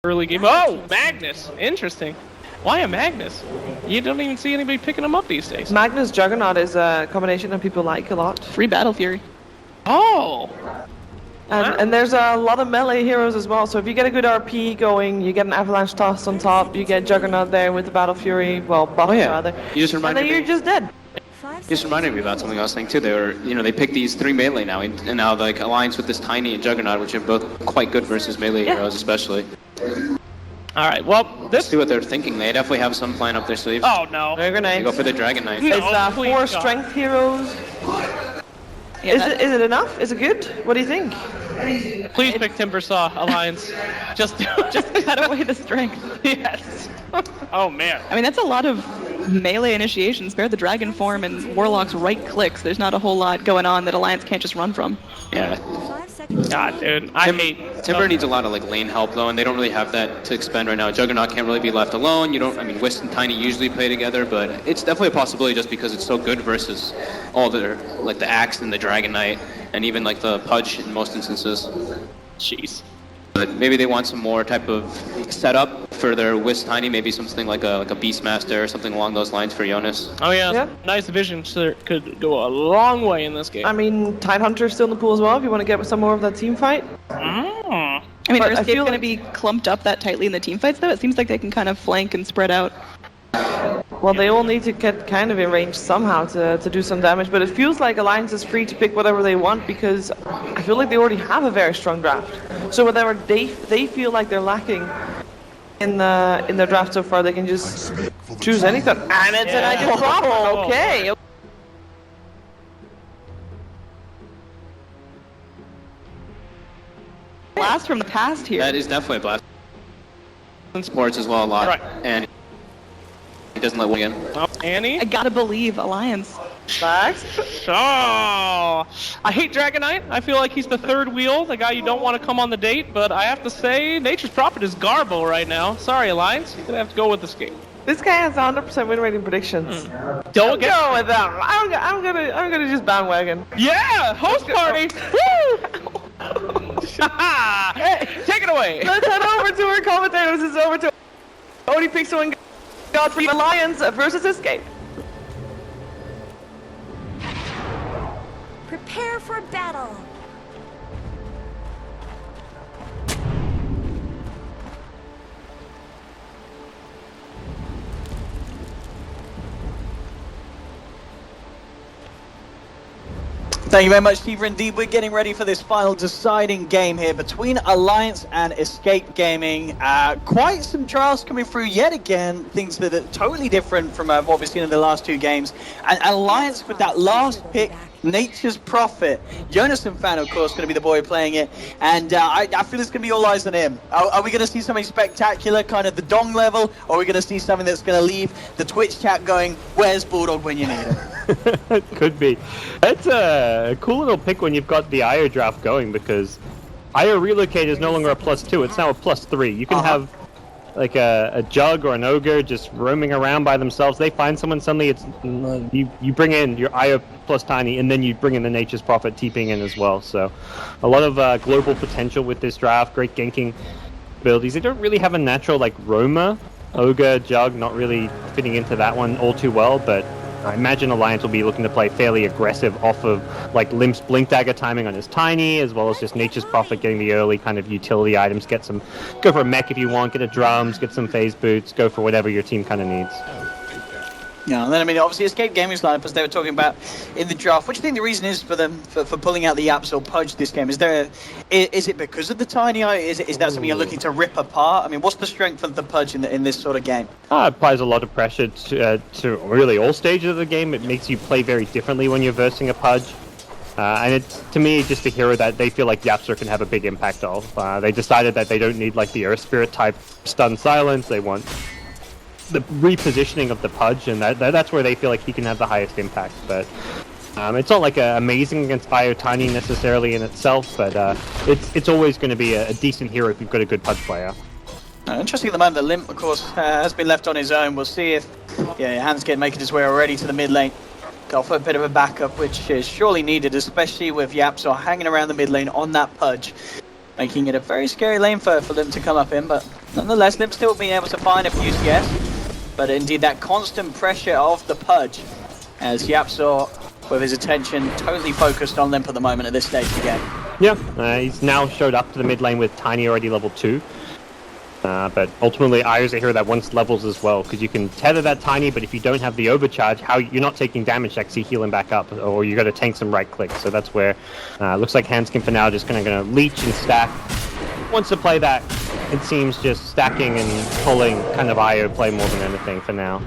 early game. Oh, Magnus. Interesting. Why a Magnus? You don't even see anybody picking him up these days. Magnus Juggernaut is a combination that people like a lot. Free Battle Fury. Oh! And there's a lot of melee heroes as well, so if you get a good RP going, you get an Avalanche Toss on top, you get Juggernaut there with the Battle Fury, well, buff rather. You just and reminded then you're me. just dead. You just reminded me about something I was saying too. They were, they picked these 3 melee now, and now like alliance with this Tiny and Juggernaut, which are both quite good versus melee heroes, especially. All right, well, Let's see what they're thinking. They definitely have some plan up their sleeves. Oh, no. Grenades. They go for the Dragon Knight. No. It's please 4 God. strength heroes. Yeah, Is it enough? Is it good? What do you think? Please pick Timbersaw Alliance. Just cut away the strength. Yes. Oh, man. I mean, that's a lot of melee initiations. Spare the dragon form and Warlock's right clicks. There's not a whole lot going on that Alliance can't just run from. Yeah. God, dude. I hate... Timber needs a lot of like lane help though, and they don't really have that to expend right now. Juggernaut can't really be left alone. Wisp and Tiny usually play together, but it's definitely a possibility just because it's so good versus all the like the Axe and the Dragon Knight, and even like the Pudge in most instances. Jeez. But maybe they want some more type of setup for their Wisp Tiny, maybe something like a Beastmaster or something along those lines for Jonas. Oh, yeah. Yeah. Nice vision could go a long way in this game. I mean, Tidehunter's still in the pool as well if you want to get some more of that team fight. Mm. I mean, But are I Escape feel going to like- be clumped up that tightly in the team fights, though? It seems like they can kind of flank and spread out. Well, they all need to get kind of in range somehow to do some damage, but it feels like Alliance is free to pick whatever they want because I feel like they already have a very strong draft. So whatever they feel like they're lacking in their draft so far, they can just choose anything. And it's an Nitrous Prophet. Okay. Blast from the past here. That is definitely a blast. In sports as well a lot, Right. and he doesn't let one in. Oh, Annie? I gotta believe Alliance. Max? Oh, I hate Dragon Knight. I feel like he's the third wheel, the guy you don't want to come on the date, but I have to say, Nature's Prophet is Garbo right now. Sorry, Alliance. You're going to have to go with Escape. This guy has 100% win rate in predictions. Don't get... Go with them. I'm gonna just bandwagon. Yeah! Host party! Woo! Hey, take it away! Let's head over to our commentators. It's over to Only Pixel and Godfrey Alliance versus Escape. Prepare for battle. Thank you very much, Steve. Indeed, we're getting ready for this final deciding game here between Alliance and Escape Gaming. Quite some trials coming through yet again, things that are totally different from what we've seen in the last 2 games. And Alliance with that last pick, Nature's Prophet. Jonas and Fan, of course, going to be the boy playing it. And I feel it's going to be all eyes on him. Are we going to see something spectacular, kind of the Dong level? Or are we going to see something that's going to leave the Twitch chat going, where's Bulldog when you need him? It could be. It's a cool little pick when you've got the IO draft going, because IO Relocate is no longer a +2, it's now a +3. You can have like a Jug or an Ogre just roaming around by themselves. They find someone, suddenly it's you bring in your IO plus Tiny, and then you bring in the Nature's Prophet TPing in as well. So a lot of global potential with this draft, great ganking abilities. They don't really have a natural like roamer. Ogre, Jug, not really fitting into that one all too well, but I imagine Alliance will be looking to play fairly aggressive off of like Limp's Blink Dagger timing on his Tiny, as well as just Nature's Prophet getting the early kind of utility items. Go for a mech if you want, get a drums, get some phase boots, go for whatever your team kind of needs. Yeah, and then I mean, obviously, Escape Gaming's lineup, as they were talking about in the draft. What do you think the reason is for them for pulling out the Absol Pudge this game? Is it because of the Tiny? Is that something you're looking to rip apart? I mean, what's the strength of the Pudge in this sort of game? It applies a lot of pressure to really all stages of the game. It makes you play very differently when you're versing a Pudge. And it's, to me, just a hero that they feel like Yapster can have a big impact of. They decided that they don't need like the Earth Spirit type stun silence. They want the repositioning of the Pudge, and that's where they feel like he can have the highest impact. But it's not like amazing against IO Tiny necessarily in itself, but it's always going to be a decent hero if you've got a good Pudge player. Interesting at the moment that Limp, of course, has been left on his own. We'll see if Hanskid making his way already to the mid lane. Go for a bit of a backup, which is surely needed, especially with Yapsor hanging around the mid lane on that Pudge. making it a very scary lane for Limp to come up in, but nonetheless, Limp still being able to find a few CS. But indeed, that constant pressure of the Pudge, as Yapzor, with his attention totally focused on Limp at the moment at this stage of the game. Yeah, he's now showed up to the mid lane with Tiny already level 2. But ultimately, Io's a hero that wants levels as well, because you can tether that Tiny, but if you don't have the overcharge, how you're not taking damage to actually heal him back up, or you got to tank some right clicks. So that's where looks like Hanskin for now just gonna leech and stack. Wants to play that. It seems just stacking and pulling kind of Io play more than anything for now.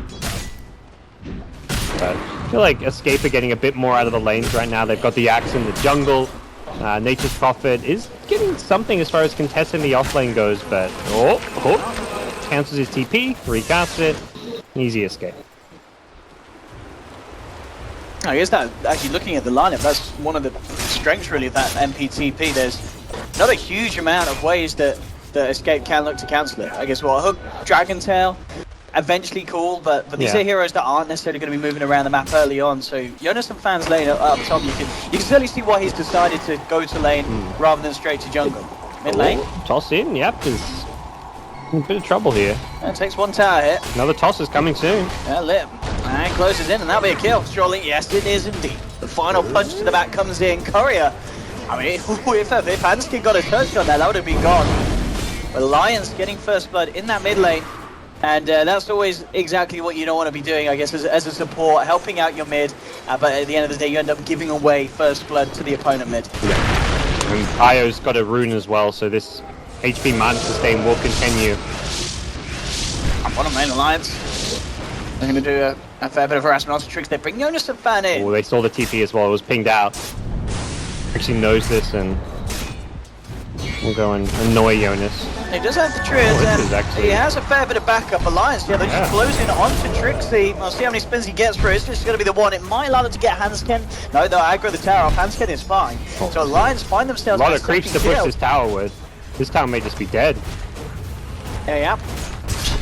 But I feel like Escape are getting a bit more out of the lanes right now. They've got the Axe in the jungle. Nature's Prophet is getting something as far as contesting the offlane goes, but cancels his TP, recasts it, easy escape. I guess that, actually looking at the lineup, that's one of the strengths really of that MPTP. There's not a huge amount of ways that Escape can look to cancel it. I guess Hook, Dragon Tail, eventually cool, but these are heroes that aren't necessarily going to be moving around the map early on. So Jonas and Fan's lane up top, you can certainly see why he's decided to go to lane rather than straight to jungle. Mid lane. Toss in, yep, is in a bit of trouble here. And takes one tower hit. Another toss is coming soon. Yeah, Lit. And closes in, and that'll be a kill. Surely, yes, it is indeed. The final punch to the back comes in. Courier. I mean, if Hanskin got a touch on that would have been gone. But Alliance getting first blood in that mid lane. And that's always exactly what you don't want to be doing, I guess, as a support, helping out your mid. But at the end of the day, you end up giving away first blood to the opponent mid. Yeah. And Io's got a rune as well, so this HP mana sustain will continue. Bottom lane Alliance. They're going to do a fair bit of harassment onto Tricks. They bring Jonas and Fan in. Oh, they saw the TP as well. It was pinged out. Actually knows this, and we'll go and annoy Jonas. He does have the Triz, and he has a fair bit of backup. Alliance, they just blows in onto Trixie. We'll see how many spins he gets for it. It's just going to be the one. It might allow them to get Hanskin. No, they'll aggro the tower off. Hanskin is fine. So Alliance find themselves a lot of creeps to push this tower with. This tower may just be dead. Yeah.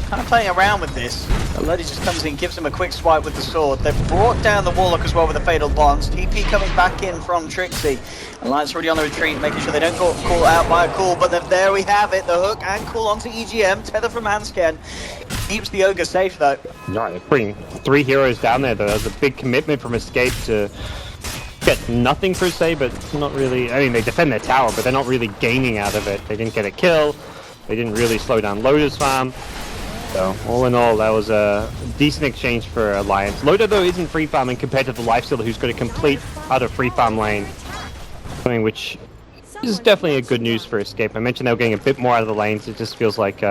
Kind of playing around with this. Lodi just comes in, gives him a quick swipe with the sword. They've brought down the Warlock as well with the Fatal Bonds. TP coming back in from Trixie. Alliance already on the retreat, making sure they don't get caught out by a call. But there we have it. The hook and call onto EGM. Tether from Hanskin. Keeps the Ogre safe though. Yeah, they're putting 3 heroes down there though. That's a big commitment from Escape to get nothing per se, but not really. I mean, they defend their tower, but they're not really gaining out of it. They didn't get a kill. They didn't really slow down Loda's farm. So, all in all, that was a decent exchange for Alliance. Loda, though, isn't free farming compared to the Lifestealer, who's got a complete other free farm lane. Something which is definitely a good news for Escape. I mentioned they were getting a bit more out of the lanes. It just feels like,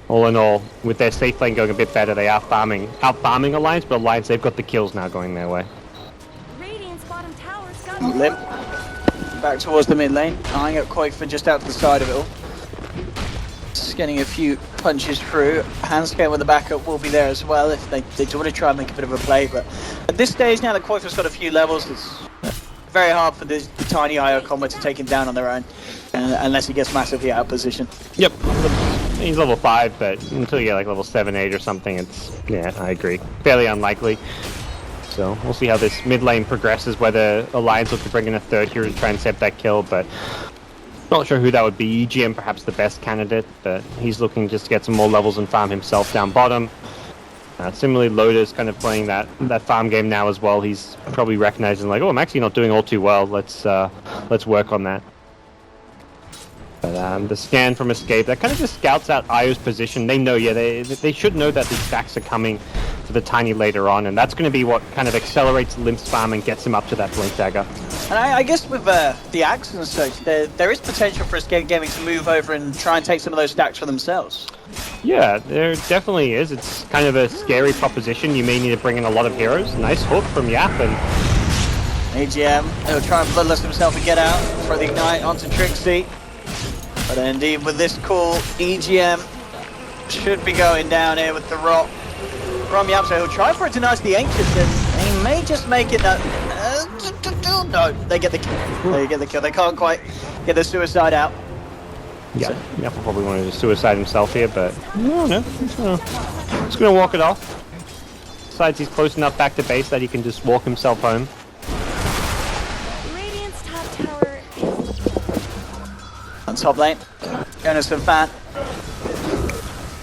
all in all, with their safe lane going a bit better, they are out-farming Alliance, but Alliance, they've got the kills now going their way. Limp. Back towards the mid lane, eyeing up Koifa just out to the side of it all. Just getting a few punches through. Hanskin with the backup will be there as well if they do want to try and make a bit of a play. But at this stage, now that Koifa's got a few levels, it's very hard for the tiny IO combo to take him down on their own, unless he gets massively out of position. Yep. He's level 5, but until you get like level 7, 8 or something, it's, yeah, I agree. Fairly unlikely. So we'll see how this mid lane progresses, whether Alliance look to bring in a third hero to try and set that kill, but not sure who that would be. EGM perhaps the best candidate, but he's looking just to get some more levels and farm himself down bottom. Similarly, Loda's kind of playing that farm game now as well. He's probably recognizing like, oh, I'm actually not doing all too well. Let's work on that. But the scan from Escape, that kind of just scouts out Io's position. They know, yeah, they should know that these stacks are coming for the Tiny later on, and that's going to be what kind of accelerates Limp's farm and gets him up to that Blink Dagger. And I guess with the Axe and such, there is potential for Escape Gaming to move over and try and take some of those stacks for themselves. Yeah, there definitely is. It's kind of a scary proposition. You may need to bring in a lot of heroes. Nice hook from Yap, and AGM, he'll try and bloodlust himself and get out, throw the Ignite onto Trixie. But indeed, with this call, EGM should be going down here with the rock from Yap, so he'll try for it to deny the Ancients, and he may just make it that... no, they get the kill. They get the kill. They can't quite get the suicide out. Yeah, Yap will probably want to suicide himself here, but no, he's going to walk it off. Besides, he's close enough back to base that he can just walk himself home. top lane. Jonas and Fan.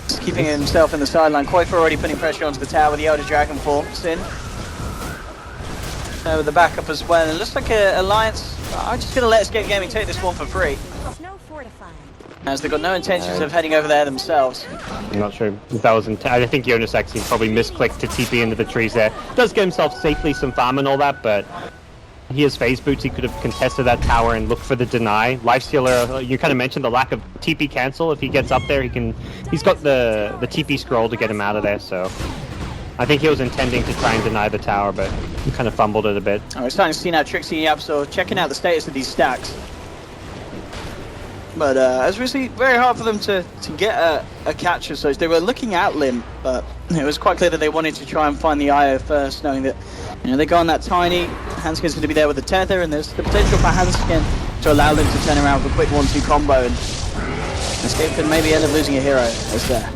Just keeping himself in the sideline. Koifa already putting pressure onto the tower with the Elder Dragon forms in. With the backup as well. It looks like Alliance. I'm just going to let Escape Gaming take this one for free. As they've got no intentions of heading over there themselves. I'm not sure if that was I think Jonas actually probably misclicked to TP into the trees there. Does get himself safely some farm and all that, but he has phase boots. He could have contested that tower and looked for the deny. Lifestealer, you kind of mentioned the lack of TP cancel. If he gets up there, he's got the TP scroll to get him out of there, so I think he was intending to try and deny the tower, but he kind of fumbled it a bit. We're starting to see now Trixie and Yapso checking out the status of these stacks. But as we see, very hard for them to get a catch as such. They were looking at Lim, but it was quite clear that they wanted to try and find the IO first, knowing that they go on that tiny. Hanskin's going to be there with the tether, and there's the potential for Hanskin to allow them to turn around with a quick 1-2 combo, and Escape could maybe end up losing a hero as there.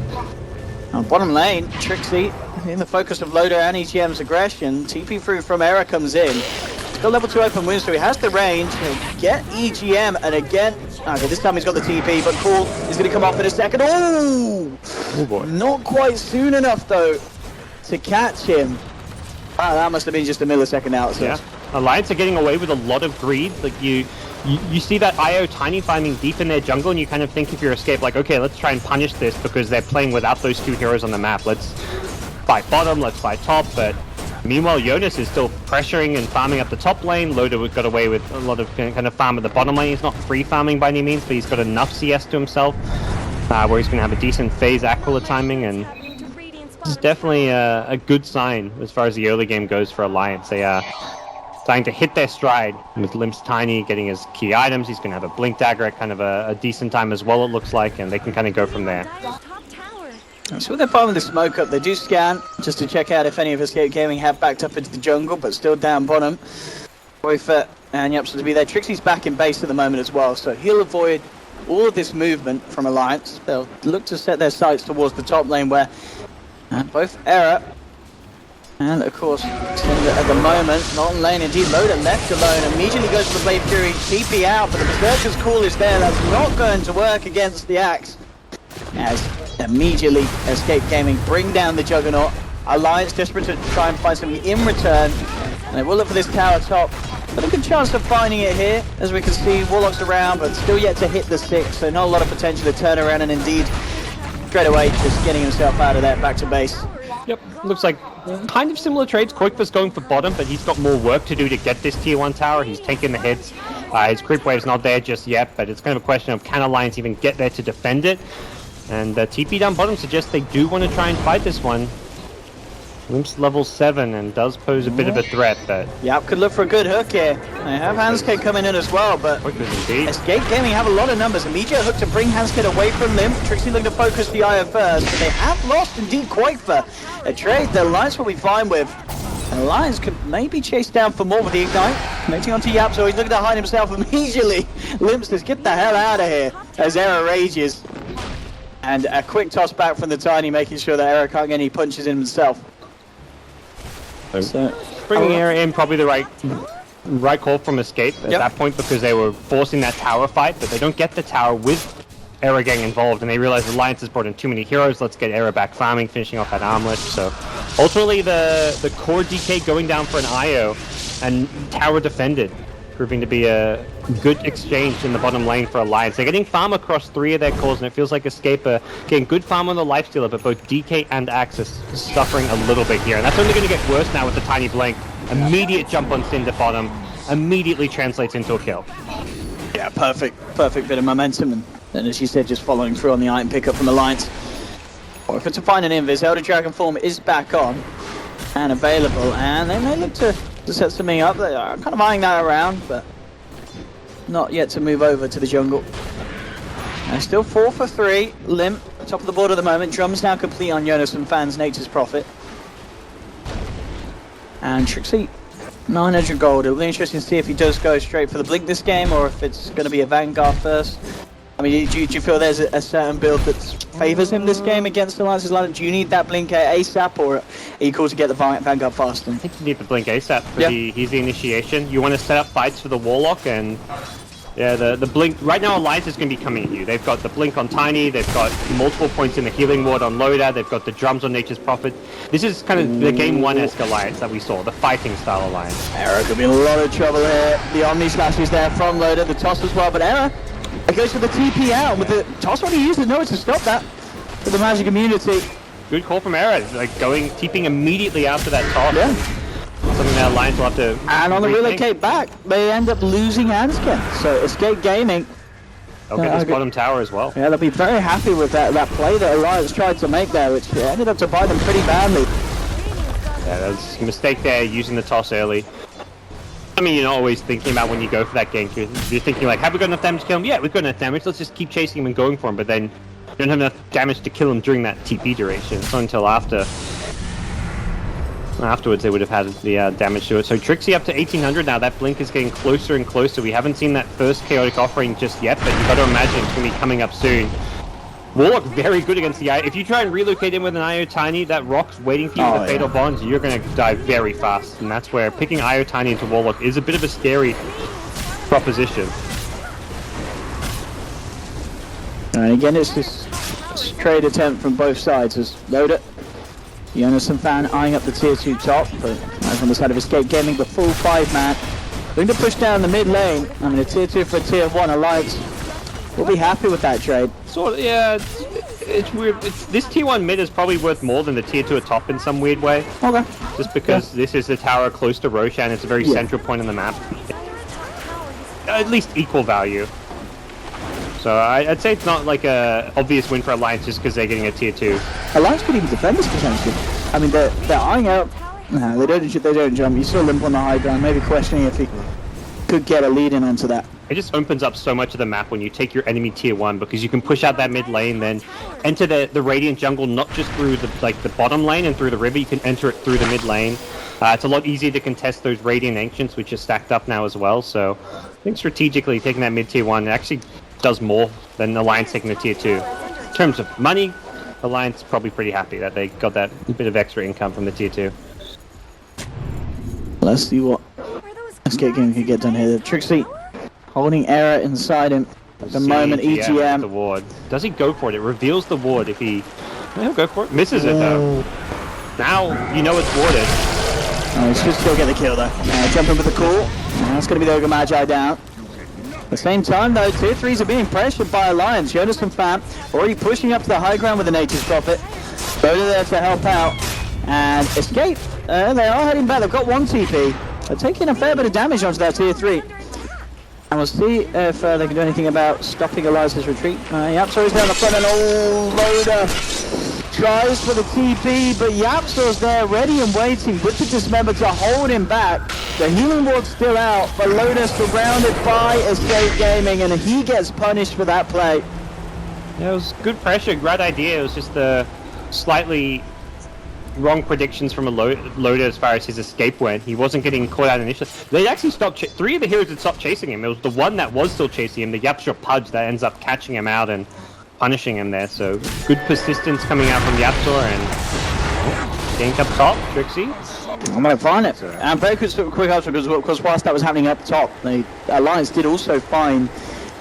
On bottom lane, Trixie in the focus of Loader and EGM's aggression. TP through from Era comes in. He's got level 2 open wounds, so he has the range to get EGM, and again, okay, this time he's got the TP, but Cool is going to come off in a second. Oh boy. Not quite soon enough, though, to catch him. Wow, that must have been just a millisecond out. So. Yeah. Alliance are getting away with a lot of greed. Like you see that IO tiny farming deep in their jungle, and you kind of think if you're Escape, like, okay, let's try and punish this because they're playing without those 2 heroes on the map. Let's fight bottom, let's fight top, but meanwhile, Jonas is still pressuring and farming up the top lane. Loader got away with a lot of kind of farm at the bottom lane. He's not free farming by any means, but he's got enough CS to himself where he's going to have a decent phase Aquila timing, and this is definitely a good sign as far as the early game goes for Alliance. They are starting to hit their stride with Limp's Tiny getting his key items. He's going to have a Blink Dagger at kind of a decent time as well, it looks like, and they can kind of go from there. So they're farming the smoke up. They do scan just to check out if any of Escape Gaming have backed up into the jungle, but still down bottom. Koifa and Yapsa to be there. Trixie's back in base at the moment as well, so he'll avoid all of this movement from Alliance. They'll look to set their sights towards the top lane where both Era and, of course, Cinder at the moment, not in lane indeed. Loader left alone, immediately goes for the Blade Fury, TP out, but the Berserker's Call is there. That's not going to work against the Axe. As immediately Escape Gaming bring down the Juggernaut. Alliance desperate to try and find something in return. And they will look for this tower top. But a good chance of finding it here. As we can see, Warlock's around, but still yet to hit the 6. So not a lot of potential to turn around, and indeed, straight away, just getting himself out of there, back to base. Yep, looks like kind of similar trades. Koifa's going for bottom, but he's got more work to do to get this tier 1 tower. He's taking the hits. His creep wave's not there just yet, but it's kind of a question of can Alliance even get there to defend it? And TP down bottom suggests they do want to try and fight this one. Limp's level 7 and does pose a bit of a threat, but... Yep, could look for a good hook here. They have Hanskid coming in as well, but Escape Gaming have a lot of numbers. Immediate hook to bring Hanskid away from Limp. Trixie looking to focus the IO first, but they have lost indeed Koifa. A trade that Alliance will be fine with. And Alliance could maybe chase down for more with the Ignite. Connecting onto Yap, so he's looking to hide himself immediately. Limp says, get the hell out of here, as Era rages. And a quick toss back from the Tiny, making sure that Era can't get any punches in himself. So bringing Era in, probably the right call from Escape at that point, because they were forcing that tower fight, but they don't get the tower with Era getting involved, and they realize Alliance has brought in too many heroes. Let's get Era back farming, finishing off that armlet. So ultimately the core DK going down for an IO and tower defended, proving to be a good exchange in the bottom lane for Alliance. They're getting farm across 3 of their cores, and it feels like Escape are getting good farm on the Lifestealer, but both DK and Axis suffering a little bit here. And that's only going to get worse now with the Tiny Blink. Immediate jump on Cinder bottom, immediately translates into a kill. Yeah, perfect bit of momentum, and as you said, just following through on the item pickup from Alliance. Or if it's to find an invis, Elder Dragon form is back on and available, and they may look to set something up. They are kind of eyeing that around, but not yet to move over to the jungle. Still 4 for 3. Limp, top of the board at the moment. Drums now complete on Jonas and Fans, Nature's Prophet. And Trixie, 900 gold. It'll be interesting to see if he does go straight for the Blink this game, or if it's going to be a Vanguard first. I mean, do you feel there's a certain build that favours him this game against Alliance's lineup? Do you need that Blink ASAP, or are you cool to get the Vanguard fast? I think you need the Blink ASAP for he's the initiation. You want to set up fights for the Warlock, and Yeah, the blink right now. Alliance is going to be coming at you. They've got the blink on Tiny. They've got multiple points in the healing ward on Loda. They've got the drums on Nature's Prophet. This is kind of the game 1-esque alliance that we saw, the fighting style alliance. Era could be in a lot of trouble here. The Omni Slash is there from Loda, the toss as well, but Era goes for the TP out with the toss already used. No, to stop that for the Magic community. Good call from Era, like TPing immediately after that toss. Yeah. Something that Alliance will have to. And on the relocate back, they end up losing Anskin. So Escape Gaming. They'll get this bottom tower as well. Yeah, they'll be very happy with that play that Alliance tried to make there, which ended up to bite them pretty badly. Yeah, that was a mistake there, using the toss early. I mean, you're not always thinking about when you go for that gank. You're thinking like, have we got enough damage to kill him? Yeah, we've got enough damage. Let's just keep chasing him and going for him. But then you don't have enough damage to kill him during that TP duration. It's not until afterwards they would have had the damage to it. So Trixie up to 1800 now. That blink is getting closer and closer. We haven't seen that first chaotic offering just yet, but you've got to imagine it's going to be coming up soon. Warlock very good against the IO. If you try and relocate him with an IO Tiny, that rock's waiting for you with the Fatal Bonds, you're going to die very fast. And that's where picking IO Tiny into Warlock is a bit of a scary proposition. And again, it's this trade attempt from both sides as Loda. The Anderson fan eyeing up the tier 2 top, but on the side of Escape Gaming, the full 5-man. Going to push down the mid lane. I mean, a tier 2 for a tier 1 Alliance. We'll be happy with that trade. Sort of, yeah, it's weird. This tier 1 mid is probably worth more than the tier 2 top in some weird way. Okay. Just because this is the tower close to Roshan, it's a very central point on the map. At least equal value. So I'd say it's not like a obvious win for Alliance just because they're getting a tier 2. Alliance could even defend this potentially. I mean, they're eyeing out. No, they don't jump. You still limp on the high ground. Maybe questioning if he could get a lead in onto that. It just opens up so much of the map when you take your enemy tier 1 because you can push out that mid lane, then enter the Radiant jungle not just through the bottom lane and through the river. You can enter it through the mid lane. It's a lot easier to contest those Radiant Ancients, which are stacked up now as well. So I think strategically taking that mid tier 1 actually does more than Alliance taking the tier 2. In terms of money, Alliance is probably pretty happy that they got that bit of extra income from the tier 2. Let's see what Escape Gaming can get done here. Trixie holding Era inside him at the moment. EGM. The ward. Does he go for it? It reveals the ward if he... He'll go for it. Misses it though. Now you know it's warded. He should still get the kill though. Jumping with the call. That's going to be the Ogre Magi down. At the same time though, tier 3s are being pressured by Alliance. Jonas and Fam already pushing up to the high ground with the Nature's Prophet. Both are there to help out. And Escape, they are heading back. They've got one TP. They're taking a fair bit of damage onto that tier 3. And we'll see if they can do anything about stopping Alliance's retreat. Yapso's down the front and Loda tries for the TP, but Yapso's there ready and waiting with the Dismember to hold him back. The healing ward's still out, but Loda's surrounded by Escape Gaming, and he gets punished for that play. Yeah, it was good pressure, great idea. It was just the slightly wrong predictions from a Loda as far as his escape went. He wasn't getting caught out initially. They actually stopped. 3 of the heroes had stopped chasing him. It was the one that was still chasing him, the Yapsha Pudge, that ends up catching him out and punishing him there. So good persistence coming out from Yapsha and gank up top. Trixie. I'm going to find it. And very quick answer because whilst that was happening up top, the Alliance did also find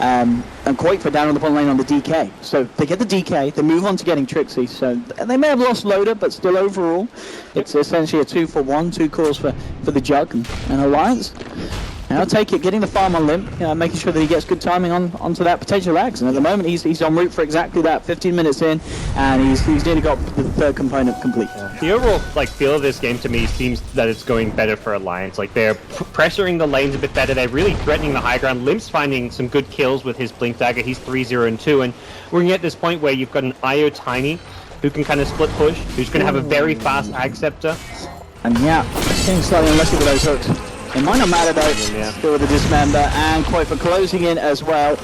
and Quake for down on the bottom lane on the DK. So they get the DK, they move on to getting Trixie. So they may have lost Loda, but still overall, it's essentially a 2-for-1, 2 calls for the Jug and Alliance. And I'll take it, getting the farm on Limp, making sure that he gets good timing onto that potential axe. And at the moment, he's en route for exactly that. 15 minutes in, and he's nearly got the third component complete. The overall feel of this game to me seems that it's going better for Alliance. Like they're pressuring the lanes a bit better. They're really threatening the high ground. Limp's finding some good kills with his Blink Dagger. He's 3-0-2, and we're at this point where you've got an IO Tiny who can kind of split push, who's going to have a very fast Ag Scepter. And yeah, getting slightly unlucky with those hooks. It might not matter though, still with the Dismember, and Quite for closing in as well.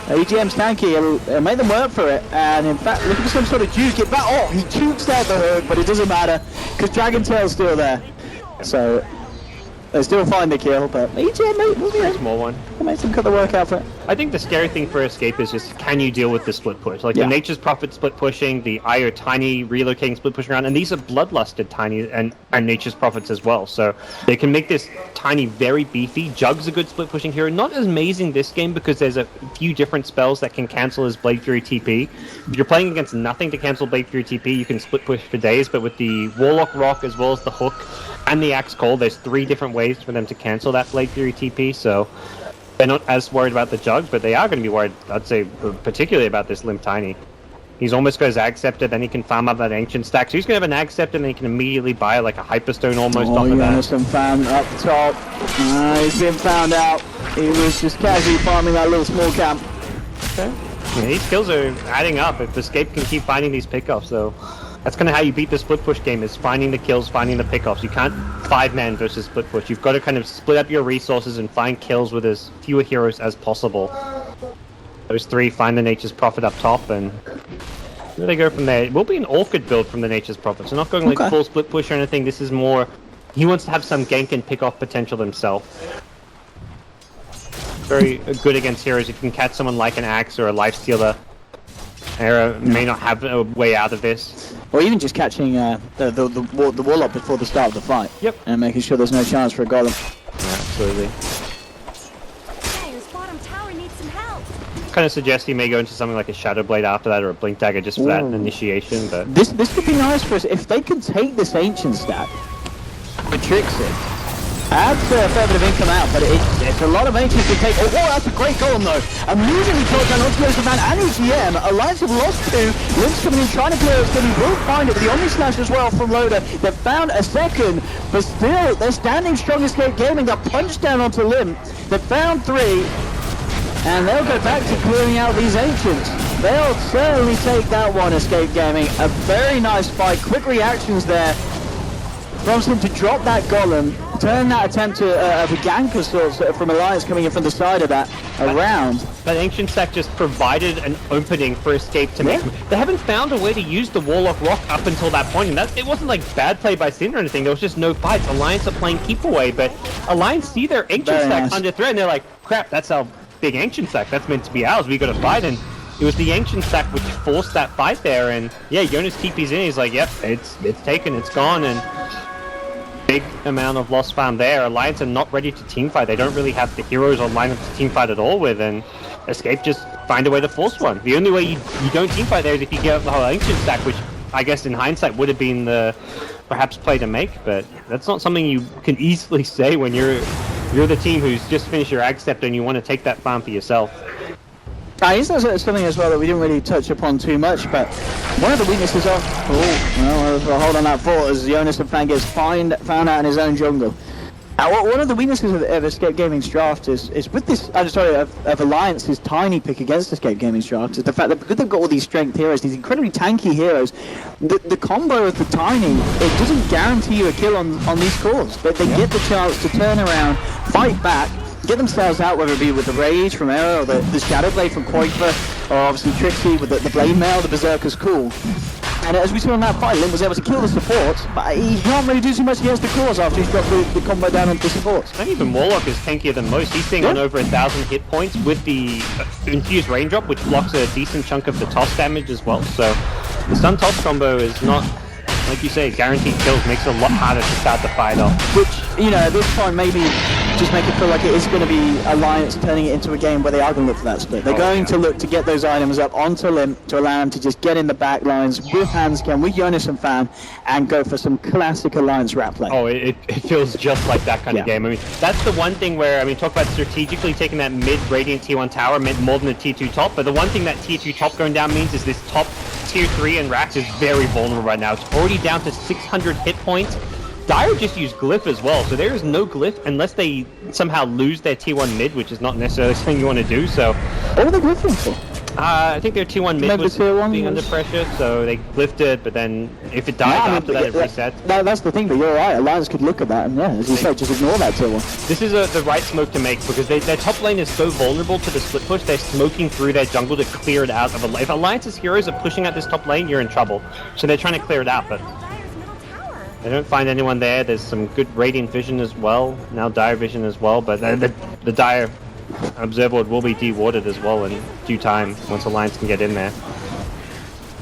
EGM's tanky, he'll make them work for it, and in fact, look at some sort of juke. Get back. Oh, he jukes out the hook, but it doesn't matter, because Dragon Tail's still there. So, they still find the kill, but EGM, mate, small one. makes them cut the work out for it. I think the scary thing for Escape is just, can you deal with the split push? Like, Yeah. the Nature's Prophet split pushing, the Ire Tiny relocating split pushing around, and these are Bloodlusted Tiny and Nature's Prophets as well. So they can make this Tiny very beefy. Jug's a good split pushing hero. Not as amazing this game because there's a few different spells that can cancel his Blade Fury TP. If you're playing against nothing to cancel Blade Fury TP, you can split push for days, but with the Warlock Rock as well as the Hook and the Axe Call, there's 3 different ways for them to cancel that Blade Fury TP, so they're not as worried about the Jug, but they are going to be worried, I'd say, particularly about this Limp Tiny. He's almost got his Ag Scepter, then he can farm up that Ancient Stack, so he's going to have an Ag Scepter, and then he can immediately buy like a Hyperstone almost off of that. Jonathan found up top. He's been found out. He was just casually farming that little small camp. Okay. Yeah, these kills are adding up if Escape can keep finding these pickoffs, so that's kind of how you beat the split push game, is finding the kills, finding the pickoffs. You can't 5-man versus split push. You've got to kind of split up your resources and find kills with as fewer heroes as possible. Those 3 find the Nature's Prophet up top, and where they go from there. It will be an Orchid build from the Nature's Prophet, so not going like full split push or anything. This is more, he wants to have some gank and pick off potential himself. Very good against heroes if you can catch someone like an Axe or a Lifestealer. Era may not have a way out of this. Or even just catching the Warlock before the start of the fight. Yep. And making sure there's no chance for a Golem. Yeah, absolutely. Dyer's bottom tower needs some help. Kind of suggest he may go into something like a Shadow Blade after that, or a Blink Dagger just for that initiation, but This could be nice for us if they can take this Ancient Stack with Trixie. Adds a fair bit of income out, but it's a lot of Ancients to take. Oh, that's a great golem though. Immediately close down onto the man and EGM. Alliance have lost 2. Limp's coming in trying to clear it, but he will find it with the Omni Slash as well from Loader. They've found a second, but still, they're standing strong. Escape Gaming got punched down onto Limp. They've found 3, and they'll go back to clearing out these Ancients. They'll certainly take that one, Escape Gaming. A very nice fight, quick reactions there. Prompts him to drop that Golem, turn that attempt of a gank of sorts from Alliance coming in from the side of that around. that Ancient Stack just provided an opening for Escape to make. They haven't found a way to use the Warlock Rock up until that point, and it wasn't like bad play by Sin or anything. There was just no fights. Alliance are playing keep away, but Alliance see their Ancient Stack under threat, and they're like, crap, that's our big Ancient Stack. That's meant to be ours. We got to fight, and it was the Ancient Stack which forced that fight there. And yeah, Jonas TP's in. He's like, yep, it's taken, it's gone, and big amount of loss found there. Alliance are not ready to teamfight. They don't really have the heroes or lineup to teamfight at all with, and Escape just find a way to force one. The only way you don't teamfight there is if you give up the whole Ancient Stack, which I guess in hindsight would have been the perhaps play to make, but that's not something you can easily say when you're the team who's just finished your Ag Scepter and you want to take that farm for yourself. I guess that's something as well that we didn't really touch upon too much, but one of the weaknesses of... we'll hold on that thought as Jonas and Fan gets found out in his own jungle. One of the weaknesses of Escape Gaming's draft is with this... of Alliance's tiny pick against Escape Gaming's draft is the fact that because they've got all these strength heroes, these incredibly tanky heroes, the combo of the tiny, it doesn't guarantee you a kill on these cores. They get the chance to turn around, fight back, get themselves out, whether it be with the Rage from Arrow or the Shadow Blade from Koifer, or obviously Trixie with the Blade Mail, the Berserker's cool. And as we saw in that fight, Lim was able to kill the supports, but he can't really do too much against the cores after he's got the combo down on the supports. And even Warlock is tankier than most. He's sitting on over 1,000 hit points with the Infused Raindrop, which blocks a decent chunk of the toss damage as well. So the stun toss combo is not, like you say, guaranteed kills, makes it a lot harder to start the fight off. Which, at this point maybe just make it feel like it is going to be Alliance turning it into a game where they are going to look for that split. They're going to look to get those items up onto Limp to allow him to just get in the back lines with Hanscam, with Jonas and Fan, and go for some classic Alliance rat play. Oh, it feels just like that kind of game. I mean, that's the one thing where, talk about strategically taking that mid-Radiant T1 tower meant more than the T2 top, but the one thing that T2 top going down means is this top Tier 3 and Rax is very vulnerable right now. It's already down to 600 hit points. Dire just used Glyph as well, so there is no Glyph unless they somehow lose their T1 mid, which is not necessarily something you want to do, so... What were they glyphing for? I think their T1 mid was being under pressure, so they glyphed it, but then if it dies after that, it resets. That's the thing, but you're right, Alliance could look at that, and as you say, just ignore that Tier 1. This is the right smoke to make, because their top lane is so vulnerable to the split push, they're smoking through their jungle to clear it out of a lane. If Alliance's heroes are pushing at this top lane, you're in trouble. So they're trying to clear it out, but they don't find anyone there. There's some good Radiant Vision as well, now Dire Vision as well, but the Dire observer will be de-warded as well in due time once Alliance can get in there.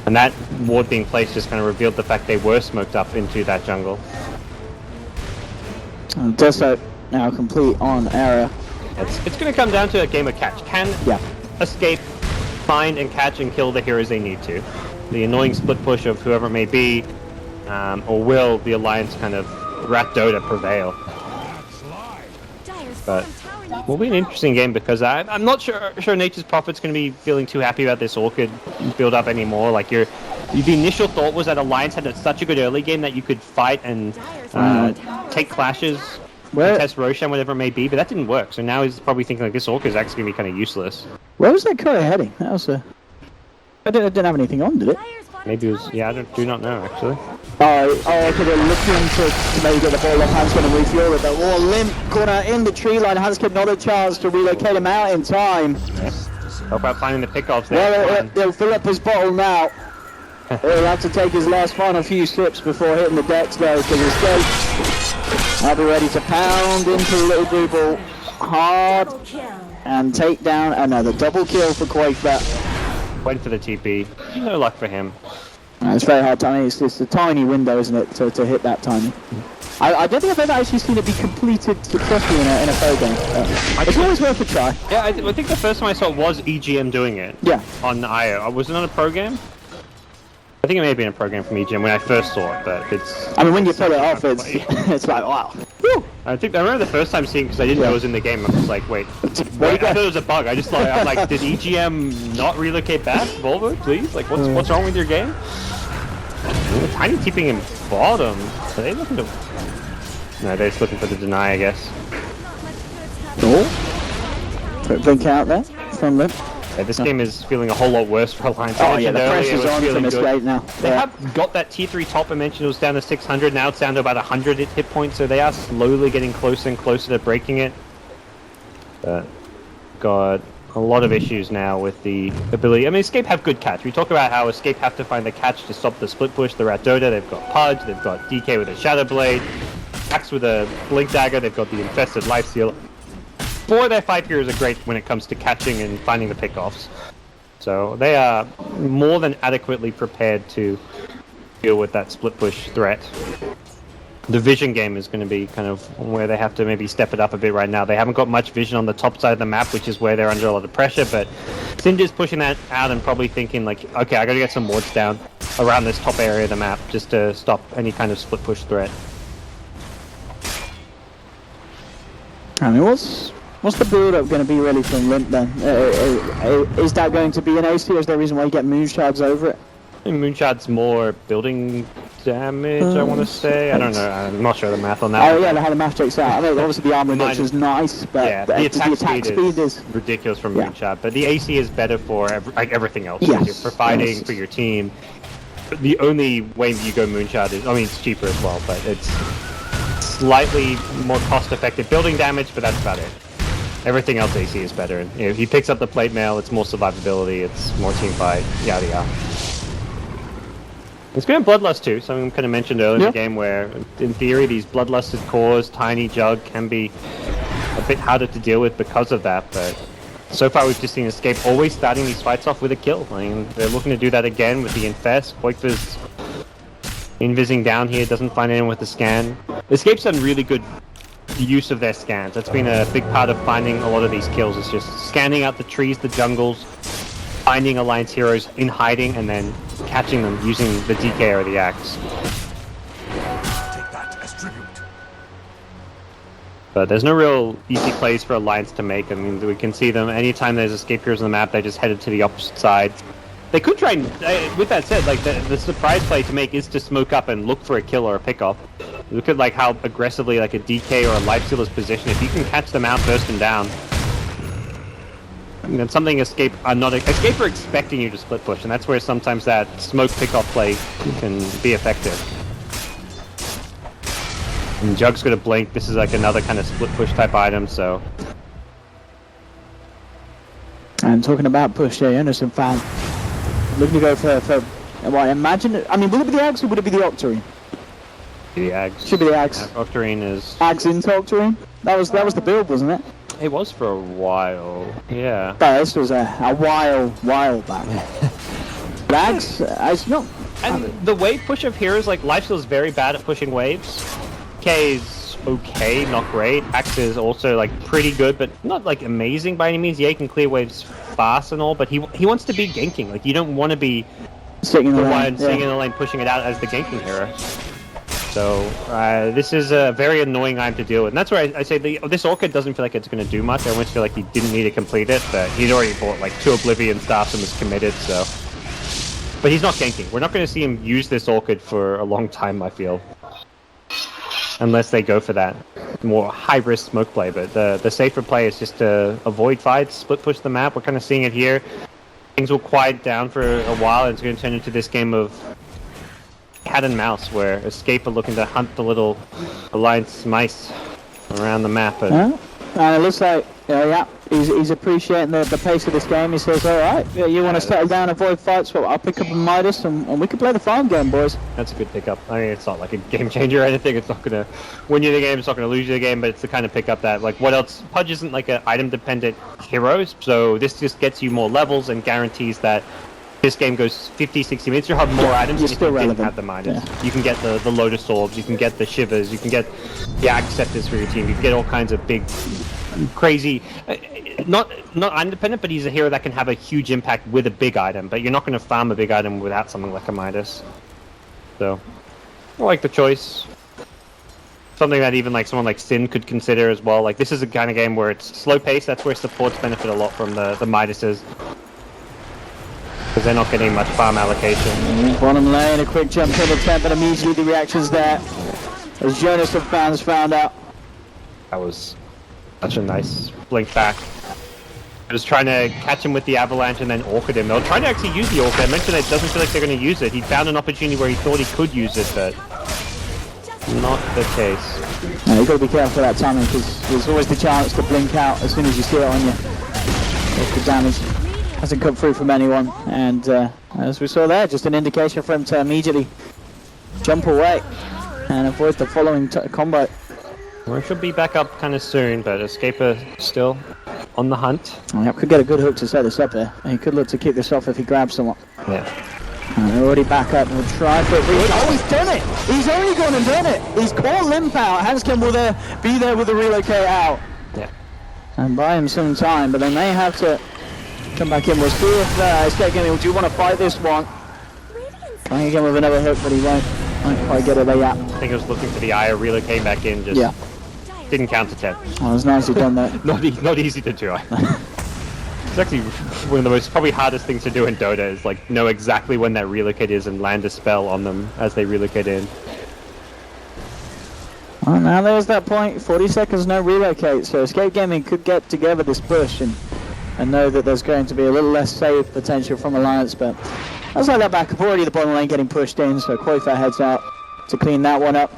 And that ward being placed just kind of revealed the fact they were smoked up into that jungle. Deso now complete on area. It's going to come down to a game of catch. Can Escape find and catch and kill the heroes they need to? The annoying split push of whoever it may be, or will the Alliance kind of Rat Dota prevail? But it will be an interesting game because I'm not sure Nature's Prophet's going to be feeling too happy about this Orchid build up anymore. Like the initial thought was that Alliance had such a good early game that you could fight and take clashes, test Roshan, whatever it may be, but that didn't work. So now he's probably thinking like this Orchid is actually going to be kind of useless. Where was that Korea heading? That was I didn't have anything on, did it? Maybe it was, I do not know actually. Okay, they're looking to maybe get the ball off. Hans going to refuel it, but Limp corner in the tree line. Hans not a chance to relocate him out in time. How about finding the pickoffs there? Well, they'll fill up his bottle now. He'll have to take his last final few sips before hitting the decks though, because Escape will be ready to pound into Little Booble hard and take down another double kill for Quakebat. Went for the TP. No luck for him. It's very hard timing. It's a tiny window, isn't it, to hit that timing. I don't think I've ever actually seen it be completed successfully in a pro game. It's always worth a try. Yeah, I think the first time I saw it was EGM doing it. Yeah. On IO. Was it on a pro game? I think it may have been a pro game from EGM when I first saw it, but it's... I mean, when you pull it off, it's like, wow. Woo! I remember the first time seeing, because I didn't know it was in the game, I was like, wait, I thought it was a bug. I'm like, did EGM not relocate back? Volvo, please? Like, what's wrong with your game? Tiny keeping him bottom. Are they looking to... No, they're just looking for the deny, I guess. Quick blink out there from Limp. Yeah, this game is feeling a whole lot worse for Alliance. Oh yeah, the pressure's on from Escape now. They have got that tier 3 top. I mentioned it was down to 600. Now it's down to about 100 hit points, so they are slowly getting closer and closer to breaking it. But got a lot of issues now with the ability. I mean, Escape have good catch. We talk about how Escape have to find the catch to stop the split push, the Rat Dota. They've got Pudge, they've got DK with a Shadow Blade, Axe with a Blink Dagger, they've got the Infested Lifesteal. 4 of their 5 heroes are great when it comes to catching and finding the pickoffs. So they are more than adequately prepared to deal with that split push threat. The vision game is going to be kind of where they have to maybe step it up a bit right now. They haven't got much vision on the top side of the map, which is where they're under a lot of pressure, but Cinder's pushing that out and probably thinking like, okay, I got to get some wards down around this top area of the map just to stop any kind of split push threat. I mean, what's the build-up going to be really from Limp then? Is that going to be an AC, or is there a reason why you get Moonshards over it? I think Moonshot's more building damage, I want to say. I don't know. I'm not sure the math on that. Oh yeah, how the math checks out. I mean, obviously the armor reduction is nice, but yeah, the attack speed is ridiculous from Moonshot. But the AC is better for everything else. Yes. For fighting, for your team. The only way you go Moonshot is, I mean, it's cheaper as well, but it's slightly more cost-effective building damage, but that's about it. Everything else AC is better. And, you know, he picks up the plate mail, it's more survivability, it's more team fight, yada yada. It's going to Bloodlust too, something I kind of mentioned earlier in the game where, in theory, these Bloodlusted cores, Tiny, Jug, can be a bit harder to deal with because of that, but so far we've just seen Escape always starting these fights off with a kill. I mean, they're looking to do that again with the Infest. Quake's invising down here, doesn't find anyone with the scan. Escape's done really good use of their scans. That's been a big part of finding a lot of these kills. It's just scanning out the trees, the jungles, finding Alliance heroes in hiding, and then catching them using the DK or the Axe. Take that as tribute. But there's no real easy plays for Alliance to make. I mean, we can see them anytime there's Escape heroes on the map, they just headed to the opposite side. They could try and, with that said, like the surprise play to make is to smoke up and look for a kill or a pickoff. Look at like how aggressively like a DK or a Lifesteal is positioned. If you can catch them out first and down, and something Escape are expecting you to split push, and that's where sometimes that smoke pickoff play can be effective. And Jug's gonna blink. This is like another kind of split push type item, so. And talking about push, yeah, Anderson fan. Looking to go for well, I imagine it, I mean, would it be the Axe or would it be the Octarine? The Axe. Should be the Axe. Octarine is... Axe into Octarine? That was the build, wasn't it? It was for a while, yeah. But this was a while back. Lags, it's not... And the wave push of heroes, like, Lifesteal's very bad at pushing waves. K's okay, not great. Axe is also, like, pretty good, but not, like, amazing by any means. Yeah, he can clear waves fast and all, but he wants to be ganking. Like, you don't want to be sitting in the one sitting in the lane pushing it out as the ganking hero. So, this is a very annoying item to deal with. And that's where I say this Orchid doesn't feel like it's going to do much. I almost feel like he didn't need to complete it, but he'd already bought, like, 2 Oblivion staffs and was committed, so... But he's not ganking. We're not going to see him use this Orchid for a long time, I feel. Unless they go for that more high-risk smoke play. But the safer play is just to avoid fights, split push the map. We're kind of seeing it here. Things will quiet down for a while, and it's going to turn into this game of cat and mouse, where Escape are looking to hunt the little Alliance mice around the map. And it looks like, yeah, he's appreciating the pace of this game. He says, alright, you want to settle down, avoid fights, well, I'll pick up a Midas and we can play the farm game, boys. That's a good pickup. I mean, it's not like a game changer or anything. It's not going to win you the game, it's not going to lose you the game, but it's the kind of pickup that, like, what else? Pudge isn't like an item-dependent hero, so this just gets you more levels and guarantees that this game goes 50-60 minutes, you'll have more items than if you didn't have the Midas. Yeah. You can get the Lotus Orbs, you can get the Shivers, you can get the Acceptors for your team, you can get all kinds of big, crazy... Not independent, but he's a hero that can have a huge impact with a big item, but you're not going to farm a big item without something like a Midas. So, I like the choice. Something that even like someone like Sin could consider as well. Like, this is a kind of game where it's slow pace, that's where supports benefit a lot from the Midases. Because they're not getting much farm allocation. Bottom lane, a quick jump in attempt, but immediately the reactions there. As Jonas of fans found out. That was such a nice blink back. I was trying to catch him with the avalanche and then Orchid him. They were trying to actually use the Orchid. I mentioned it doesn't feel like they're going to use it. He found an opportunity where he thought he could use it, but not the case. No, you've got to be careful of that timing, because there's always the chance to blink out as soon as you see it on you. If the damage hasn't come through from anyone, and as we saw there, just an indication for him to immediately jump away and avoid the following combo. We should be back up kind of soon, but Escaper still on the hunt. Yep, could get a good hook to set this up there. He could look to keep this off if he grabs someone. Yeah. And they're already back up and we'll try for it. Oh, he's done it! He's already gone and done it! He's caught Limp out. Hanscom will be there with the relocate out. Yeah. And buy him some time, but they may have to come back in. We'll see if Escape Gaming do want to fight this one. Trying again with another hook, but he won't quite get it there yet. I think I was looking for the Aya, relocate back in, just didn't count to 10. Oh, it was nicely done there. not easy to try. It's actually one of the most probably hardest things to do in Dota is like know exactly when that relocate is and land a spell on them as they relocate in. Well, now there's that point. 40 seconds, no relocate. So Escape Gaming could get together this push and know that there's going to be a little less save potential from Alliance, but that's like that backup. Already the bottom lane getting pushed in, so Koifa heads out to clean that one up.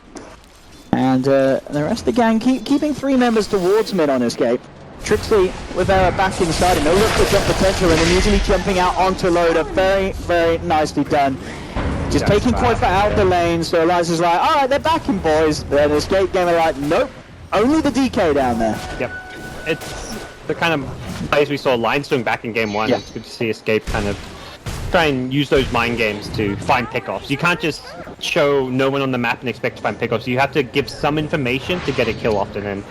And the rest of the gang keeping 3 members towards mid on Escape. Trixie with her back inside him. No look for jump potential and immediately jumping out onto Loader. Very, very nicely done. Just taking Koifa out the lane, so Alliance is like, alright, they're backing boys. But Escape Game are like, nope, only the DK down there. Yep. It's the kind of plays we saw Lions doing back in game 1. Yeah. It's good to see Escape kind of try and use those mind games to find pickoffs. You can't just show no one on the map and expect to find pickoffs. You have to give some information to get a kill often, and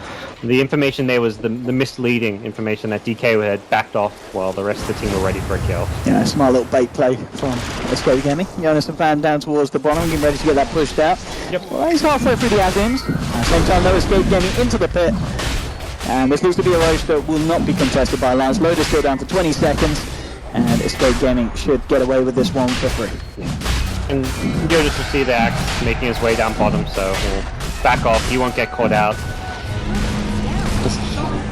the information there was the misleading information that DK had backed off while the rest of the team were ready for a kill. Yeah, a smart little bait play from Escape Gaming. Jonas and Fan down towards the bottom, getting ready to get that pushed out. Yep. Well, he's halfway through the Azims. At the same time, though, Escape Gaming into the pit. And this looks to be a race that will not be contested by Alliance. Loader still down to 20 seconds. And Escape Gaming should get away with this one for free. Yeah. And you'll just see the Axe making his way down bottom, so he'll back off. He won't get caught out.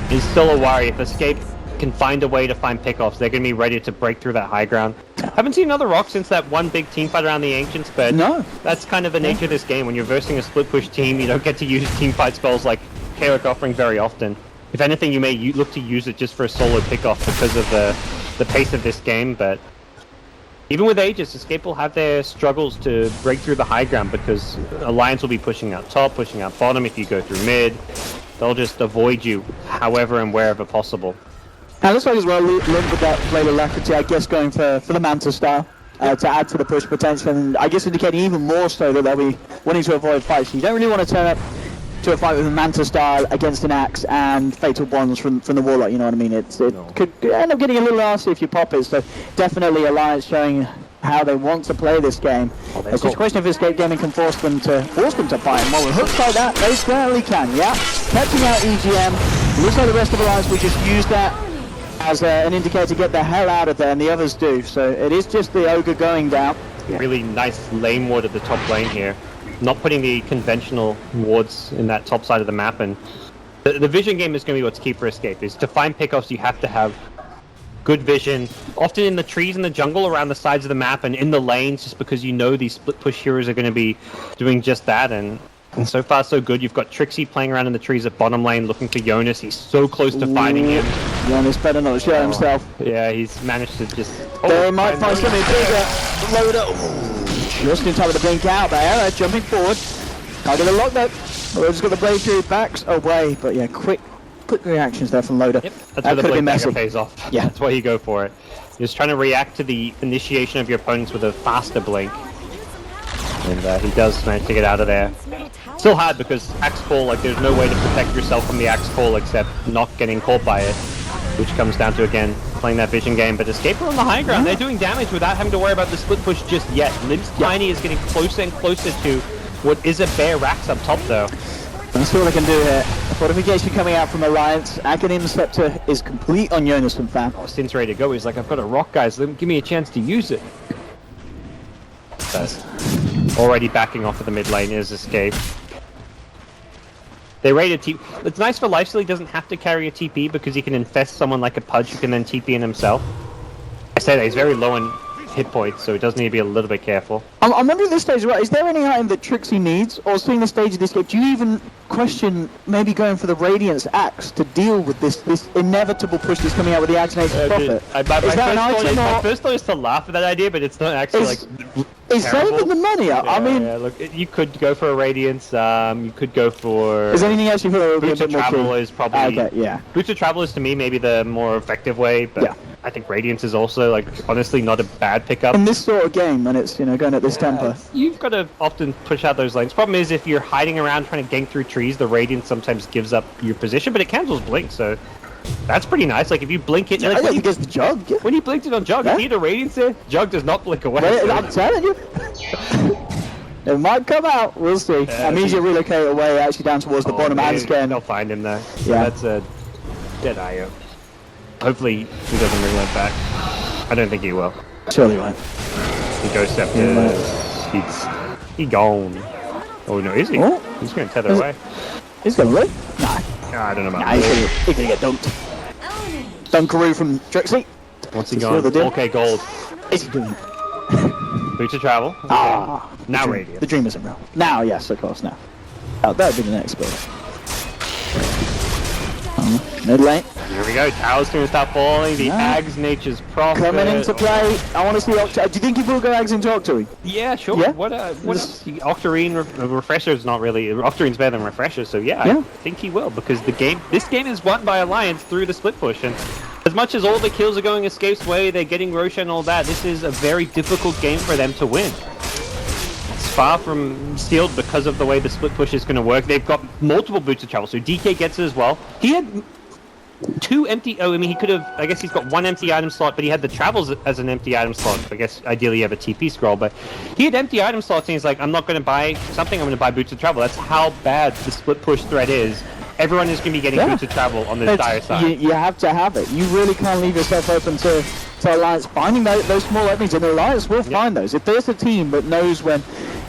He's still a worry. If Escape can find a way to find pickoffs, they're going to be ready to break through that high ground. Haven't seen another rock since that one big team fight around the Ancients, but that's kind of the nature of this game. When you're versing a split push team, you don't get to use team fight spells like Chaotic Offering very often. If anything, you may look to use it just for a solo pickoff because of the pace of this game, but even with Aegis, Escape will have their struggles to break through the high ground because Alliance will be pushing out top, pushing out bottom if you go through mid. They'll just avoid you however and wherever possible. Now looks like as well, linked with that flavor alacrity, I guess going for the Manta style to add to the push potential, and I guess indicating even more so that they'll be wanting to avoid fights. You don't really want to turn up to a fight with a Manta style against an Axe and Fatal Bonds from the Warlock, you know what I mean? It could end up getting a little nasty if you pop it, so definitely Alliance showing how they want to play this game. It's just a question if Escape Gaming can force them to fight. And well, with hooks like that, they certainly can, yeah. Catching out EGM, looks like the rest of Alliance will just use that as an indicator to get the hell out of there, and the others do. So it is just the Ogre going down. Really nice lane ward at the top lane here. Not putting the conventional wards in that top side of the map, and the vision game is going to be what's key for Escape. Is to find pickoffs, you have to have good vision, often in the trees in the jungle around the sides of the map and in the lanes, just because you know these split push heroes are going to be doing just that. And so far so good. You've got Trixie playing around in the trees at bottom lane looking for Jonas. He's so close to finding him. Jonas better not show himself. Yeah, he's managed to just... they might find something bigger. Loader. Just in time with the blink out there, jumping forward. Can't get a lock though. We've just got the blade through, backs away, but yeah, quick reactions there from Loader. Yep, that's where the blade dagger pays off. Yeah. That's why you go for it. You're just trying to react to the initiation of your opponents with a faster blink. And he does manage to get out of there. Still hard because Axe Call, like there's no way to protect yourself from the Axe Call except not getting caught by it. Which comes down to, again, playing that vision game. But Escape are on the high ground. They're doing damage without having to worry about the split push just yet. Lib's Tiny is getting closer and closer to what is a bare Rax up top, though. Let's see what I can do here. Fortification coming out from Alliance. Aghanim Scepter is complete on Jonas from Fan. Sin's ready to go. He's like, I've got a rock, guys. Give me a chance to use it. That's already backing off of the mid lane is Escape. They raid a TP. It's nice for Lifesteal, he doesn't have to carry a TP because he can infest someone like a Pudge who can then TP in himself. I say that he's very low in hit points, so he does need to be a little bit careful. I'm wondering at this stage, right, is there any item that Trixie needs, or seeing the stage of this game, do you even question maybe going for the Radiance Axe to deal with this inevitable push that's coming out with the Axinated Prophet? My first thought is to laugh at that idea, but it's not actually It's saving the money. I mean, look, you could go for a Radiance. You could go for. Is there anything else you feel would be a Boots bit of more Travel key? is probably. Okay, yeah. Boots of Travel is to me maybe the more effective way, but yeah. I think Radiance is also like honestly not a bad pickup. In this sort of game, when it's going at this tempo, you've got to often push out those lanes. Problem is, if you're hiding around trying to gank through trees, the Radiance sometimes gives up your position, but it cancels blink, so. That's pretty nice. Like if you blink it, I think it's the Jug. Yeah. When you blinked it on Jug, if you had a Radiance there, Jug does not blink away. Well, I'm telling you, it might come out. We'll see. That means you relocate away, actually down towards the bottom and scan. They'll find him there. So yeah, that's a dead IO. Hopefully he doesn't bring that back. I don't think he will. Surely won't. He goes Scepter. He's gone. Oh no, is he? Oh. He's going to tether away. He's going to live? Nah. I don't know about that. He's going to get dunked. Dunkaroo from Trixie. What's he going? 4K gold. Is he doing? Boots of Travel. Ah. Now Radiant. The dream isn't real. Now, yes, of course, now. Oh, that would be the next build. Mid lane. Here we go. Tower's going to start falling. The Ags Nature's Prophet. Coming into play. I want to see Octarine. Do you think he will go Ags into Octarine? Yeah, sure. Yeah? What Octarine Refresher is not really. Octarine's better than Refresher, so yeah, I think he will because this game is won by Alliance through the split push, and as much as all the kills are going Escape's way, they're getting Roshan and all that. This is a very difficult game for them to win. It's far from sealed because of the way the split push is going to work. They've got multiple Boots of Travel, so DK gets it as well. He had. 2 empty. Oh, I mean, he could have. I guess he's got 1 empty item slot, but he had the travels as an empty item slot. I guess ideally you have a TP scroll, but he had empty item slots, and he's like, I'm not going to buy something. I'm going to buy Boots of Travel. That's how bad the split push threat is. Everyone is going to be getting Boots of Travel on this dire side. You have to have it. You really can't leave yourself open to Alliance finding those small openings, and Alliance will find those. If there's a team that knows when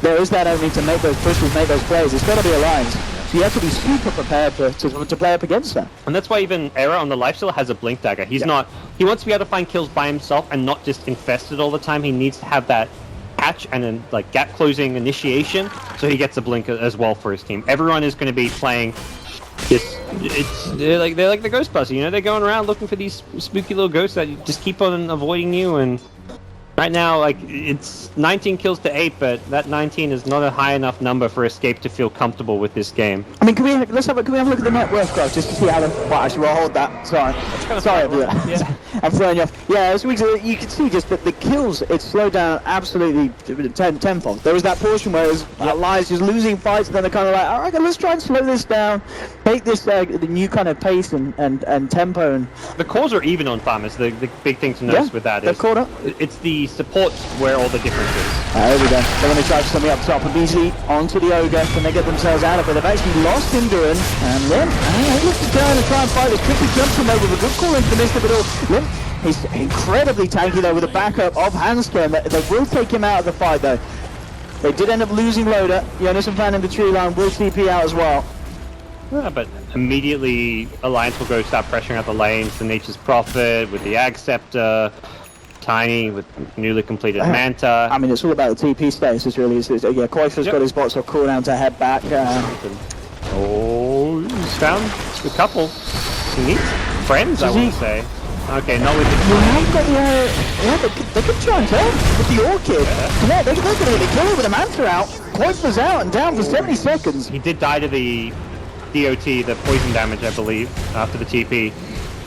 there is that opening to make those pushes, make those plays, it's got to be Alliance. So you have to be super prepared to play up against that. And that's why even Era on the lifesteal has a blink dagger. He's not. He wants to be able to find kills by himself and not just infested all the time. He needs to have that catch and then like gap closing initiation, so he gets a blink as well for his team. Everyone is going to be playing. They're like the Ghostbusters, you know. They're going around looking for these spooky little ghosts that just keep on avoiding you. And Right now, like, it's 19 kills to 8, but that 19 is not a high enough number for Escape to feel comfortable with this game. I mean, can we have a look at the net worth graph just to see how the... Well, actually, we'll hold that. Sorry. Sorry, Yeah. I'm throwing you off. Yeah, as you can see just that the kills, it slowed down absolutely tenfold. There was that portion where it was Lions just losing fights, and then they're kind of like, all right, let's try and slow this down, take this the new kind of pace and tempo. And The cores are even on farmers. The big thing to notice with that they're is caught up. it's the supports where all the difference is. There we go. They're going to try something up top. And Beasley onto the Ogre. Can they get themselves out of it? They've actually lost him doing. And Lim, he looks to turn and try and fight this. Quickly jumps him over with a good call into the midst of it all. Lim, he's incredibly tanky though with the backup of Hansker. They will take him out of the fight though. They did end up losing Loader. Jonas and Fan in the tree line will TP out as well. Yeah, but immediately Alliance will go start pressuring out the lanes. The Nature's Prophet with the Ag Scepter. Tiny with newly completed Manta. I mean, it's all about the TP status. It's really, Koifer's got his bots of cooldown to head back. He's found a couple. He needs friends, I want to say. Okay, not with the they could try and turn with the Orchid. Yeah, they're going to get a kill with the Manta out. Koifer's out and down for 70 seconds. He did die to the DOT, the poison damage, I believe, after the TP.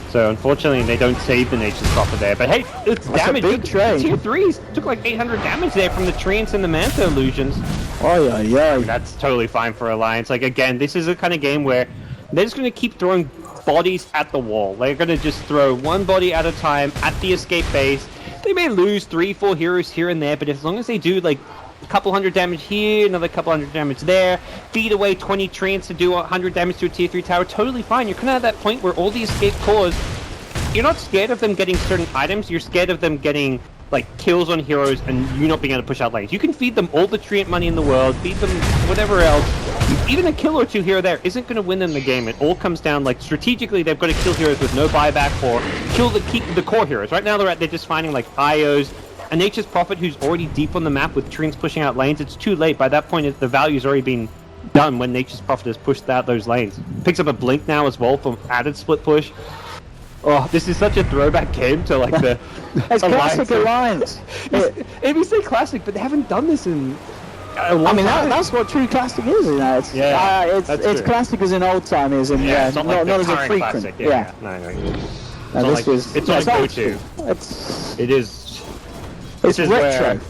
So unfortunately, they don't save the Nature's Prophet there. But hey, it's damage. A big trade. Tier 3s took like 800 damage there from the Treants and the Manta illusions. Oh yeah. That's totally fine for Alliance. Like again, this is a kind of game where they're just going to keep throwing bodies at the wall. They're going to just throw one body at a time at the escape base. They may lose 3-4 heroes here and there, but as long as they do like a couple hundred damage here, another couple hundred damage there, feed away 20 Treants to do 100 damage to a tier 3 tower, totally fine. You're kind of at that point where all the escape cores, you're not scared of them getting certain items, you're scared of them getting like kills on heroes and you not being able to push out lanes. You can feed them all the Treant money in the world, feed them whatever else. Even a kill or two here or there isn't going to win them the game. It all comes down, like, strategically, they've got to kill heroes with no buyback or keep the core heroes. Right now, they're just finding, like, IOs. A Nature's Prophet who's already deep on the map with Treants pushing out lanes. It's too late. By that point, the value's already been done when Nature's Prophet has pushed out those lanes. Picks up a Blink now as well for added split push. Oh, this is such a throwback game to, like, the... It's classic Alliance. Maybe say classic, but they haven't done this in... I mean, that's what true classic is, you know. It's classic as in old time is, and it's not as a frequent. Classic, No, it's not go-to. It's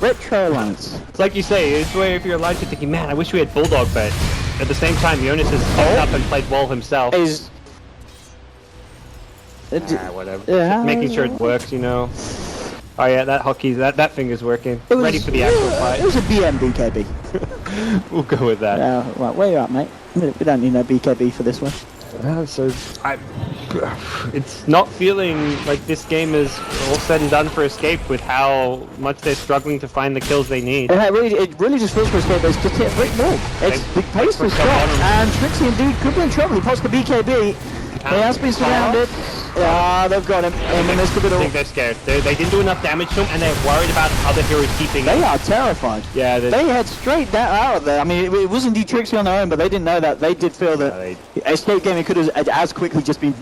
retro Alliance. It's like you say, it's where if you're Alliance, you're thinking, man, I wish we had Bulldog, but at the same time, Jonas has stepped up and played well himself. Whatever. Yeah, making sure it works, you know. Oh yeah, that hockey, that finger's working. Ready for the actual fight. It was a BM BKB. We'll go with that. Right, where you at, mate? We don't need no BKB for this one. It's not feeling like this game is all said and done for Escape with how much they're struggling to find the kills they need. It really just feels for Escape is just hit brick wall. The pace was stopped, and Trixie and Dude could be in trouble. He pops the BKB. He has been surrounded. They've got him in the midst of it all. I think they're scared. They didn't do enough damage to him, and they're worried about other heroes keeping. They are terrified. Yeah, they head straight out of there. I mean, it wasn't indeed Trixie on their own, but they didn't know that. They did feel that Escape Gaming could have as quickly just been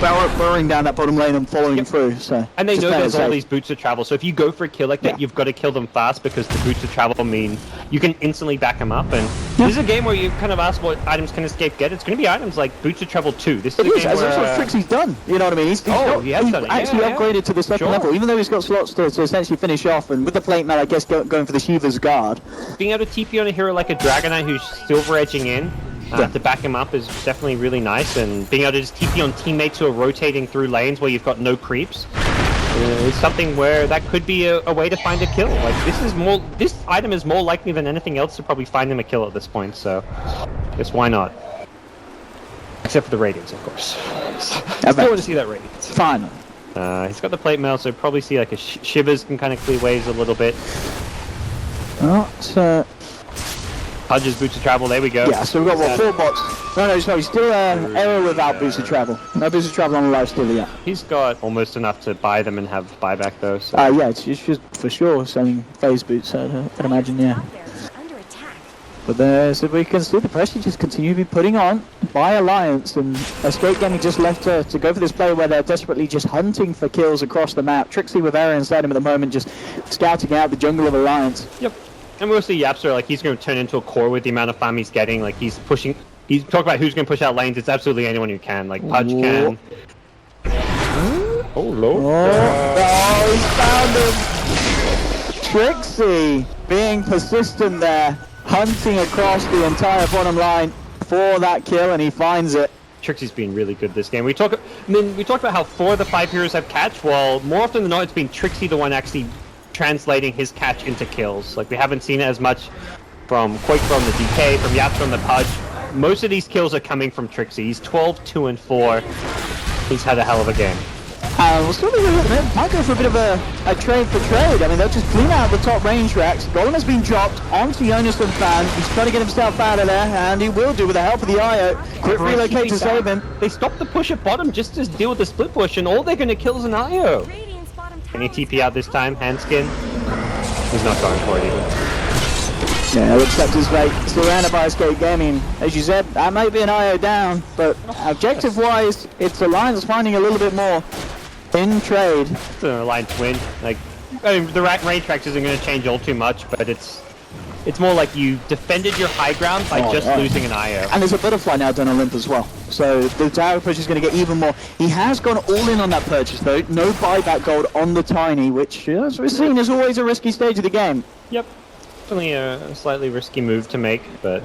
burrowing down that bottom lane and following through. So, and they know there's all these boots of travel. So if you go for a kill like that, you've got to kill them fast because the boots of travel mean you can instantly back them up. And this is a game where you kind of ask what items can Escape get. It's going to be items like boots of travel 2. This is a game where that's what Trixie's done. You know what I mean? He's actually upgraded to the second level, even though he's got slots to essentially finish off, and with the plate mail, I guess going for the Shiva's Guard. Being able to TP on a hero like a Dragonite who's silver edging in to back him up is definitely really nice, and being able to just TP on teammates who are rotating through lanes where you've got no creeps is something where that could be a way to find a kill. Like this item is more likely than anything else to probably find him a kill at this point, so I guess why not? Except for the radiance, of course. I still want to see that radiance. Fine. He's got the plate mail, so probably see like a Shivers can kind of clear waves a little bit. Pudge's boots of travel, there we go. Yeah, so we've got 4 bots. No, sorry, still error without boots of travel. No boots of travel on the live still yet. He's got almost enough to buy them and have buyback though. So. Yeah, it's just for sure selling phase boots, I'd imagine, yeah. But as we can see, the pressure just continue to be putting on by Alliance, and Escape Gaming just left to go for this play where they're desperately just hunting for kills across the map. Trixie with Aaron inside him at the moment, just scouting out the jungle of Alliance. Yep. And we'll see Yapster, like, he's going to turn into a core with the amount of farm he's getting. Like, he's pushing. He's talking about who's going to push out lanes. It's absolutely anyone who can. Like, Pudge can. Oh, Lord. Oh, he found him. Trixie being persistent there, hunting across the entire bottom line for that kill, and he finds it. Trixie's been really good this game. We talked about how 4 of the 5 heroes have catch. Well, more often than not, it's been Trixie the one actually translating his catch into kills. Like, we haven't seen it as much from Quake, from the DK, from Yaps, from the Pudge. Most of these kills are coming from Trixie. He's 12, 2, and 4. He's had a hell of a game. We'll still be might go for a bit of a trade for trade. I mean, they'll just clean out the top range racks. Golem has been dropped onto Jonas and Fan. He's trying to get himself out of there, and he will do with the help of the IO. Quick relocate to save him. They stopped the push at bottom just to deal with the split push, and all they're going to kill is an IO. Radiant's bottom tower. Can he TP out this time? Handskin? He's not going for it even. Yeah, looks like his fate. Surrounded by Escape Gaming. As you said, that might be an IO down, but objective-wise, it's Alliance finding a little bit more in trade. It's an Alliance win. Like, I mean, the range tracks isn't going to change all too much, but it's more like you defended your high ground by just losing an IO. And there's a butterfly now done on Limp as well, so the tower push is going to get even more. He has gone all in on that purchase though. No buyback gold on the Tiny, which, as we've seen, is always a risky stage of the game. Yep. Definitely a slightly risky move to make, but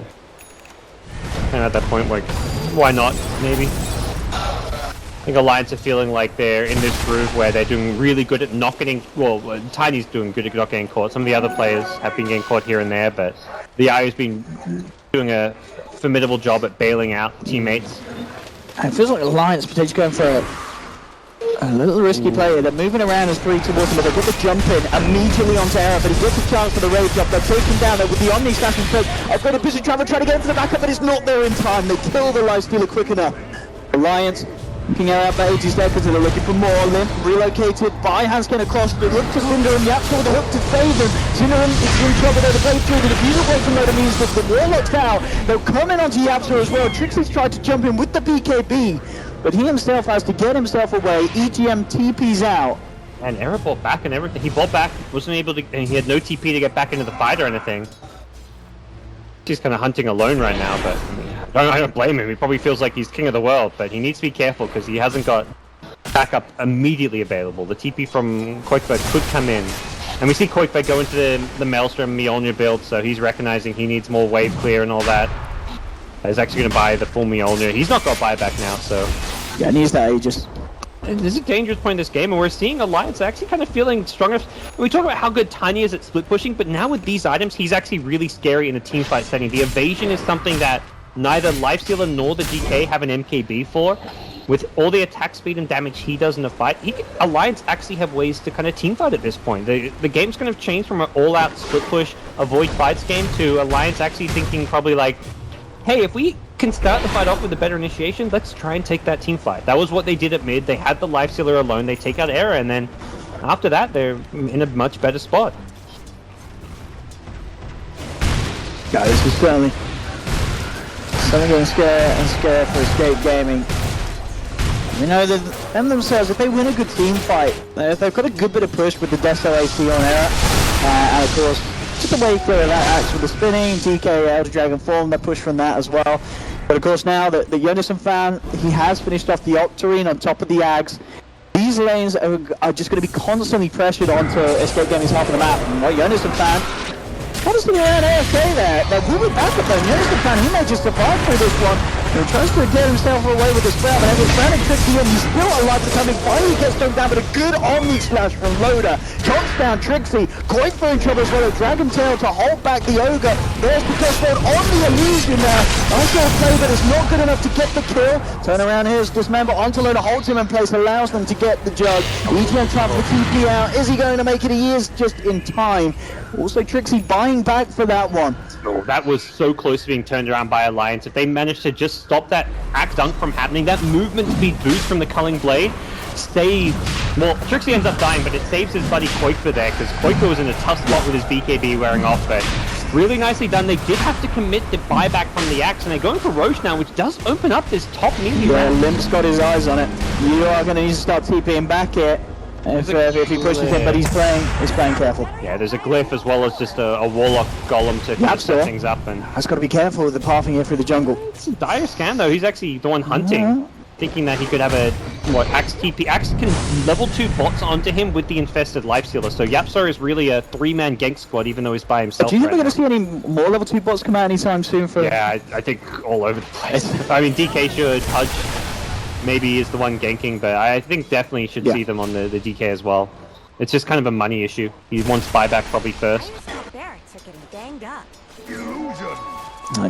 kind of at that point, like, why not, maybe? I think Alliance are feeling like they're in this groove where they're doing really good at not getting, well, Tiny's doing good at not getting caught. Some of the other players have been getting caught here and there, but the IO's been doing a formidable job at bailing out teammates. It feels like Alliance potentially going for a little risky play. They're moving around as 3 towards him, but they get the jump in immediately onto Era, but he gets a chance for the raid drop. They're taking down there with the Omni slash and thread. I've got a busy travel trying to get into the backup, but it's not there in time. They kill the Lifestealer quick enough. Alliance looking out about 80 seconds, and they're looking for more. Limp relocated by Hanskin across. They look to Cinder and Yapsa with a hook to save them. Cinder is in trouble there to play through. The diffuser away from Loader means that the Warlock's out. They'll come in onto Yapsa as well. Trixie's tried to jump in with the BKB, but he himself has to get himself away. EGM TP's out. And Era bought back and everything. He bought back, wasn't able to, and he had no TP to get back into the fight or anything. He's kind of hunting alone right now, but I don't blame him. He probably feels like he's king of the world, but he needs to be careful because he hasn't got backup immediately available. The TP from Koikberg could come in. And we see Koikberg go into the Maelstrom Mjolnir build, so he's recognizing he needs more wave clear and all that. He's actually going to buy the full Mjolnir. He's not got buyback now, so... Yeah, needs that Aegis. This is a dangerous point in this game, and we're seeing Alliance actually kind of feeling stronger. We talk about how good Tiny is at split pushing, but now with these items, he's actually really scary in a team fight setting. The evasion is something that neither Lifestealer nor the DK have an MKB for. With all the attack speed and damage he does in a fight, Alliance actually have ways to kind of team fight at this point. The game's kind of changed from an all-out split push, avoid fights game to Alliance actually thinking probably like, hey, if we can start the fight off with a better initiation, let's try and take that team fight. That was what they did at mid. They had the Lifestealer alone, they take out Era, and then after that, they're in a much better spot. Yeah, this is certainly something going to scare for Escape Gaming. You know, them themselves, if they win a good team fight, if they've got a good bit of push with the Desto AC on Era, and of course, just a way clear of that axe with the spinning, DK Elder Dragon form, they push from that as well. But of course now that the Jonathan fan, he has finished off the Octarine on top of the Ags. These lanes are just going to be constantly pressured onto Escape Gaming's half of the map. And what Jonathan fan, honestly around AFK there, they're really back up though. Jonathan fan, he may just survive through this one. He tries to get himself away with the spell, but everyone's trying to trick him. He's still alive to come in. Finally gets thrown down, but a good Omni Slash from Loader. Chomps down Trixie. Koikberg in trouble as well. A Dragon Tail to hold back the Ogre. There's the crossbow on the illusion now. Nice little play, but it's not good enough to get the kill. Turn around here as Dismember onto Loader, holds him in place, allows them to get the jug. EGM trying for the TP out. Is he going to make it? He is just in time. Also Trixie buying back for that one. Oh, that was so close to being turned around by Alliance. If they managed to just stop that axe dunk from happening, that movement speed boost from the Culling Blade saved... Well, Trixie ends up dying, but it saves his buddy Koikber there, because Koikber was in a tough spot with his BKB wearing off, but Really nicely done. They did have to commit the buyback from the Axe, and they're going for Roche now, which does open up this top melee Yeah, round. Limp's got his eyes on it. You are going to need to start TPing back here. If he pushes him, but he's playing careful. Yeah, there's a glyph as well as just a Warlock Golem to kind of set things up. And Has got to be careful with the pathing here through the jungle. it's a dire scan though. He's actually the one hunting, thinking that he could have a Axe TP. Axe can level 2 bots onto him with the infested Lifestealer. So Yapsar is really a 3-man gank squad, even though he's by himself. Do you think we're right going to see any more level 2 bots come out anytime soon? For Yeah, I think all over the place. I mean, DK should, Hudge maybe is the one ganking, but I think definitely should see them on the DK as well. It's just kind of a money issue. He wants buyback probably first. Barracks are getting ganged up.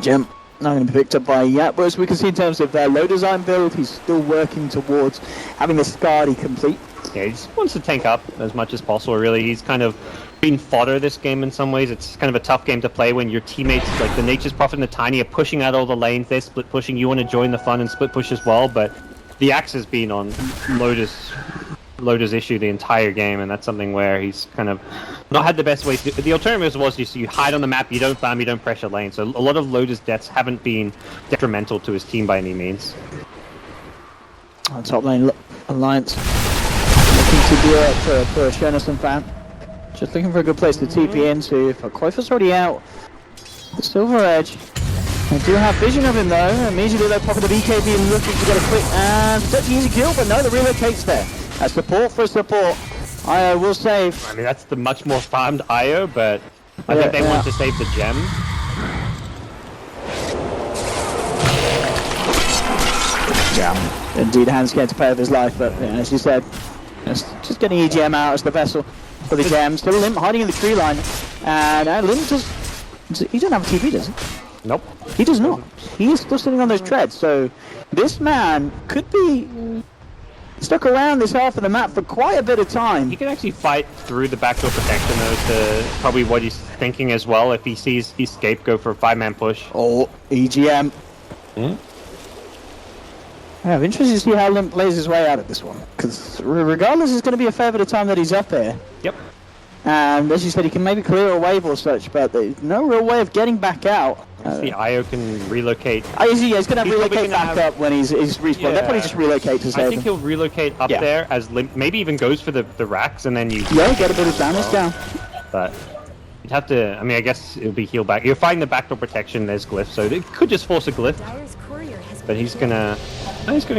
Jim, not going to be picked up by Yap, but as we can see in terms of their low design build, he's still working towards having the Skadi complete. Yeah, he just wants to tank up as much as possible, really. He's kind of been fodder this game in some ways. It's kind of a tough game to play when your teammates, like the Nature's Prophet and the Tiny, are pushing out all the lanes. They're split pushing. You want to join the fun and split push as well, but the Axe has been on Loda's issue the entire game, and that's something where he's kind of not had the best way to do. The alternative was just you hide on the map, you don't farm, you don't pressure lane. So a lot of Loda's deaths haven't been detrimental to his team by any means. On top lane, Alliance looking to do it for a Shenison fan. Just looking for a good place to TP into. Koifa's already out. The Silver Edge. They do have vision of him though. Immediately they're popping the BKB looking to get a quick and such an easy kill, but no, the relocate's there. A support for support. I will save. I mean, that's the much more farmed IO, but I think they want to save the gem. Yeah. Indeed, Hans scared to pay with his life, but yeah, as you said, just getting EGM out as the vessel for the gem. Still Limp hiding in the tree line, and Limp he doesn't have a TP, does he? Nope. He does not. He is still sitting on those treads, so this man could be stuck around this half of the map for quite a bit of time. He can actually fight through the backdoor protection, though, to probably what he's thinking as well. If he sees Escape go for a 5-man push. Oh, EGM. I'm interested to see how Limp plays his way out of this one, because regardless, it's going to be a fair bit of time that he's up here. Yep. And as you said, he can maybe clear a wave or such, but there's no real way of getting back out. The IO can relocate. He's going to have to relocate back up when he's respawned. Yeah. They'll probably just relocate to save I think he'll relocate up there as Limp, maybe even goes for the racks, and then you... Yeah, get a bit of damage down. But you'd have to... I mean, I guess it'll be heal back. You're fighting the backdoor protection, there's Glyph, so it could just force a Glyph. Dyer's courier has But he's gonna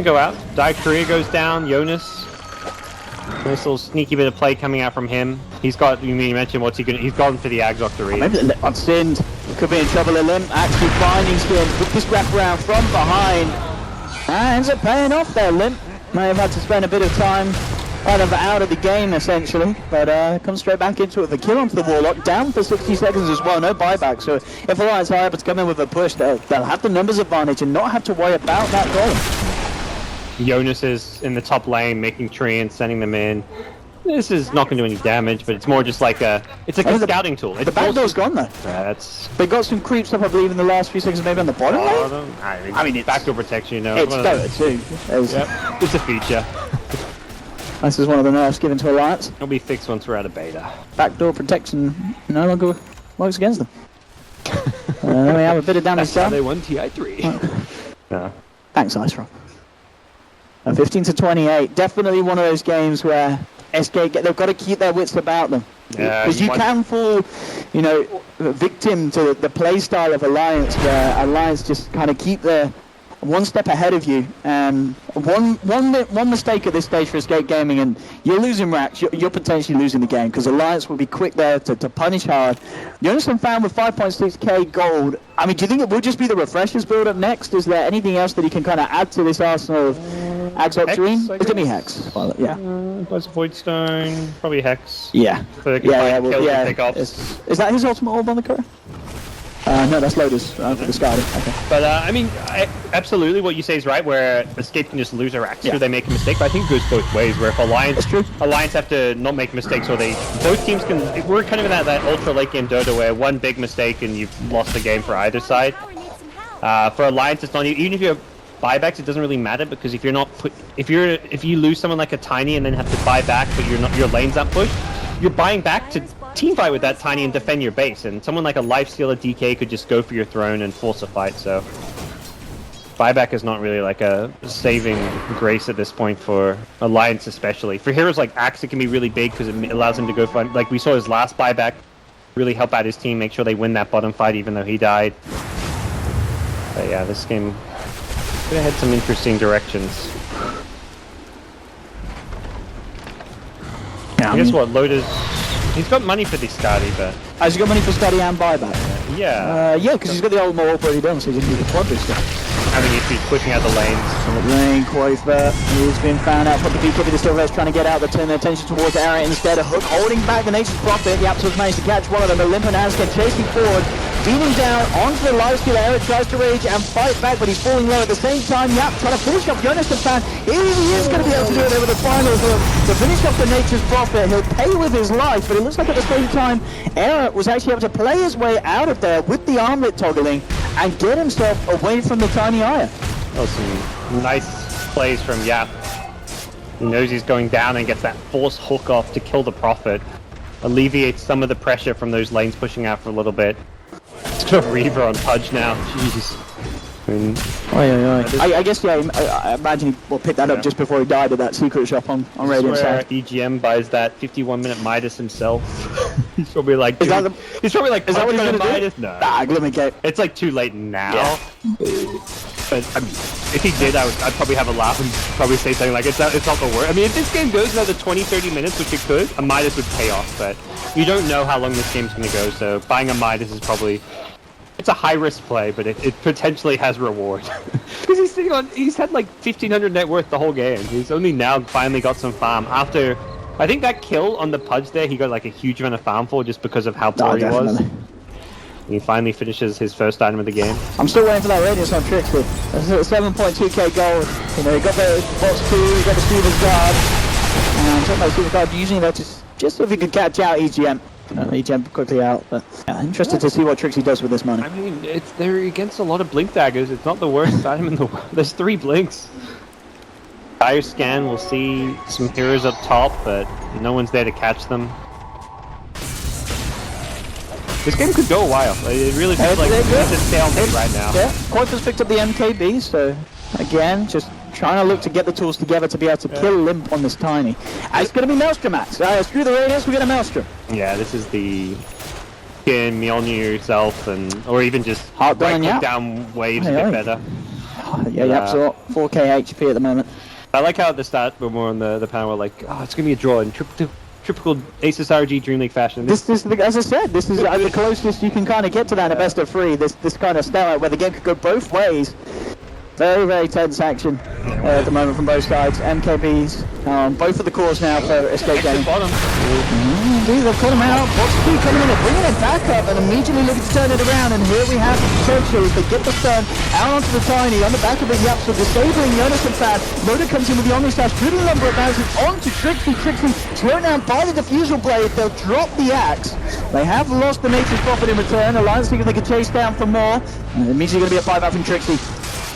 go out. Dire Courier goes down. Jonas. Nice little sneaky bit of play coming out from him. He's got, you mentioned what's he gonna, he's gone for the Agzok to read. Maybe the Unsinned could be in trouble. A Limp actually finding Skin with this wraparound from behind. Ends up paying off there. Limp may have had to spend a bit of time kind of out of the game essentially, but comes straight back into it. The kill onto the Warlock, down for 60 seconds as well, no buyback. So if Alliance are able to come in with a push, they'll have the numbers advantage and not have to worry about that goal. Jonas is in the top lane making tree and sending them in. This is not going to do any damage, but it's more just like a scouting tool. The back door's gone though. That's... They got some creeps up, I believe, in the last few seconds, maybe on the bottom lane? I mean, it's backdoor protection, you know. It's Dota too. Yep. It's a feature. This is one of the nerfs given to Alliance. It'll be fixed once we're out of beta. Backdoor protection no longer works against them. Then we have a bit of damage That's how done. they won TI3. Yeah. Thanks, Ice Rock. 15 to 28. Definitely one of those games where SK they've got to keep their wits about them. Yeah, Because you can fall, victim to the play style of Alliance, where Alliance just kind of keep their one step ahead of you, and one mistake at this stage for Escape Gaming, and you're losing racks. You're potentially losing the game, because Alliance will be quick there to punish hard. Jonathan found with 5.6k gold. I mean, do you think it will just be the refreshers build up next? Is there anything else that he can kind of add to this arsenal of Agzok Dream? It's going to be Hex. Well, yeah. Plus Void Stone, probably Hex. Yeah. So they can find kills and pick off. Is that his ultimate orb on the core? No, that's Lotus for the Skadi. Okay. But, I mean, absolutely what you say is right, where Escape can just lose a rack should they make a mistake, but I think it goes both ways, where if Alliance have to not make mistakes, or both teams can, we're kind of in that ultra late game Dota where one big mistake and you've lost the game for either side. For Alliance, it's not, even if you have buybacks, it doesn't really matter, because if if you lose someone like a Tiny and then have to buy back, but your lane's not pushed, you're buying back to team fight with that tiny and defend your base, and someone like a Lifestealer DK could just go for your throne and force a fight, so... Buyback is not really like a saving grace at this point for Alliance especially. For heroes like Axe, it can be really big because it allows him to go find, like we saw his last buyback, really help out his team, make sure they win that bottom fight even though he died. But yeah, this game could have had some interesting directions. Yeah, I guess what, Loda's... He's got money for this Skadi, but... Has he got money for study and buyback? Yeah. Yeah, because he's got the old more already done, so he didn't need the quad booster. Having issues pushing out the lanes. Lane Quaver, he's been found out for the BKB, the still rest trying to get out, they turn their attention towards the area instead. A hook holding back the Nature's Prophet, the Absolutes managed to catch one of them, but Limp and Hanskin chasing forward, beating down onto the lifesteal. Eric tries to rage and fight back, but he's falling low at the same time. Yap trying to finish off Jonas the Fan. He is going to be able to do it over the final hook to finish off the Nature's Prophet. He'll pay with his life, but it looks like at the same time, Eric was actually able to play his way out of there with the armlet toggling and get himself away from the tiny Aya. Oh, some nice plays from Yap. He knows he's going down and gets that force hook off to kill the Prophet. Alleviates some of the pressure from those lanes pushing out for a little bit. He's got a Reaver on Pudge now. Jeez. I mean, I guess, yeah, I imagine he will pick that up just before he died at that secret shop on Radiant side. EGM buys that 51-minute Midas himself. He's probably like, is that what he's gonna Midas? No. Nah, Glimmergate. It's like too late now. Yeah. But I mean, if he did, I'd probably have a laugh and probably say something like, it's not the worst. I mean, if this game goes another 20-30 minutes, which it could, a Midas would pay off, but you don't know how long this game's going to go, so buying a Midas is probably... It's a high-risk play, but it potentially has reward. Because he's had like 1,500 net worth the whole game. He's only now finally got some farm after... I think that kill on the Pudge there, he got like a huge amount of farm for just because of how poor he was. He finally finishes his first item of the game. I'm still waiting for that radius on Trixie. That's a 7.2k gold. You know, he got the Bo3, he got the Steven's Guard. And I'm talking about Steven's Guard, using that just so if he could catch out EGM. EGM quickly out, but yeah, interested to see what Trixie does with this money. I mean, they're against a lot of blink daggers. It's not the worst item in the world. There's 3 blinks. Fire scan, we'll see some heroes up top, but no one's there to catch them. This game could go a while. It really feels like it's a stalemate right now. Yeah, Quaver's picked up the MKB, so again, just trying to look to get the tools together to be able to kill Limp on this tiny. It's going to be Maelstrom Max. Screw the radius, we get a Maelstrom. Yeah, this is the Mjolnir yourself, or even just right click down waves a bit better. Yeah, absolutely. 4k HP at the moment. I like how at the start we're more on the panel, we're like, oh, it's going to be a draw in typical Aces RG Dream League fashion. This is, as I said, this is the closest you can kind of get to that in a best of 3. This kind of stalemate where the game could go both ways. Very, very tense action at the moment from both sides. MKBs on both of the cores now for Escape Gaming. Indeed, they've caught him out. Bo3 coming in, bringing it back up and immediately looking to turn it around. And here we have the potential as they get the stun out onto the tiny on the back of the Yaps, so disabling Jonas and Fan. Loda comes in with the Omni Slash, good number of bounces onto Trixie. Trixie slowed down by the Diffusal Blade. They'll drop the axe. They have lost the Nature's Prophet in return. Alliance thinking they can chase down for more. And immediately going to be a buyback from Trixie.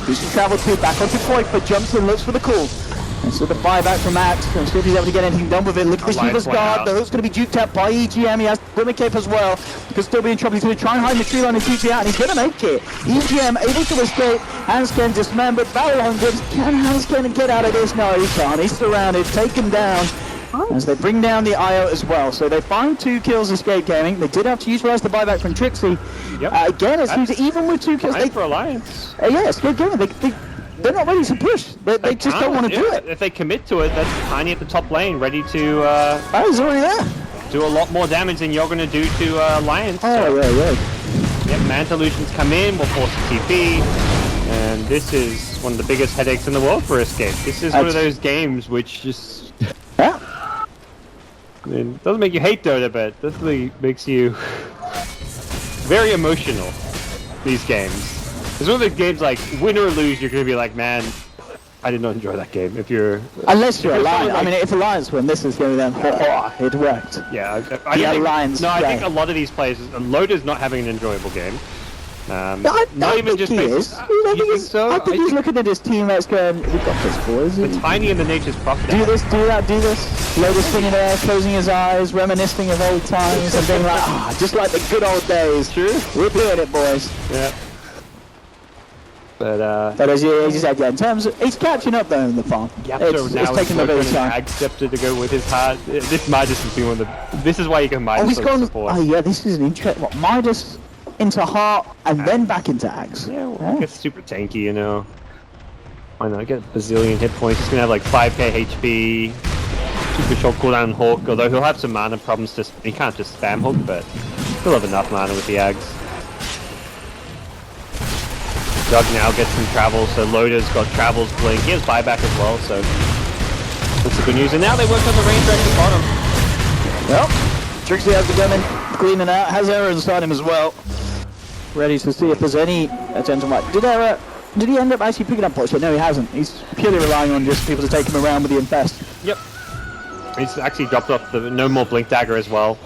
Who's to travel to, back onto Quaver, jumps in, looks for the call. And so the buyback from Axe, and see if he's able to get anything done with it. Look at the Steven's Guard, the hook's going to be duked out by EGM, he has Glimmer Cape as well. Could still be in trouble, he's going to try and hide in the tree line and TP out, and he's going to make it. EGM able to escape, Hanskin dismembered, barrel hunger. Can Hanskin get out of this? No, he can't, he's surrounded, taken down. As they bring down the IO as well. So they find 2 kills Escape Gaming. They did have to utilize the buyback from Trixie. Yep. Again, it seems even with 2 kills... for Alliance. Yeah, Escape Gaming, they're not ready to push. They just don't want to do it. If they commit to it, that's Tiny at the top lane, ready to... he's already there. Do a lot more damage than you're going to do to Alliance. Oh, yeah. Yep, Manta Illusions come in, we'll force a TP. And this is one of the biggest headaches in the world for Escape. This is one of those games which just... Yeah. I mean, it doesn't make you hate Dota, but definitely makes you very emotional, these games. It's one of those games like, win or lose, you're going to be like, man, I did not enjoy that game. If you're... Unless you're Alliance. I mean, if Alliance win, this is going to be then, it worked. Yeah. I Alliance. No, I think a lot of these players, Loda's not having an enjoyable game. Not even just he is. You think so? I think he's looking at his teammates going, we've got this, boys. The Tiny and the Nature's Prophet. Do this, do that, do this. Lotus thing in there, closing his eyes, reminiscing of old times, and being like, just like the good old days. True. We're doing it, boys. Yeah. But as you said, yeah, in terms of, he's catching up though in the farm. yeah, It's taking a bit of time. Accepted to go with his heart. This Midas has been one of the. This is why you can Midas Oh, he's on gone. support. Oh yeah, this is an interesting. What, Midas into heart and then back into axe. Yeah, well, it's super tanky, you know. Why not? Get a bazillion hit points. He's gonna have like 5k HP. Super short cooldown Hawk, although he'll have some mana problems. He can't just spam Hook, but he'll have enough mana with the Ags. Jug now gets some travels, so Loda's got travels blink. He has buyback as well, so that's the good news. And now they work on the range at the bottom. Well, Trixie has the gun cleaning out, has Error inside him as well. Ready to see if there's any attempt on Did he end up actually picking up points? No, he hasn't. He's purely relying on just people to take him around with the infest. Yep. He's actually dropped off the no more blink dagger as well.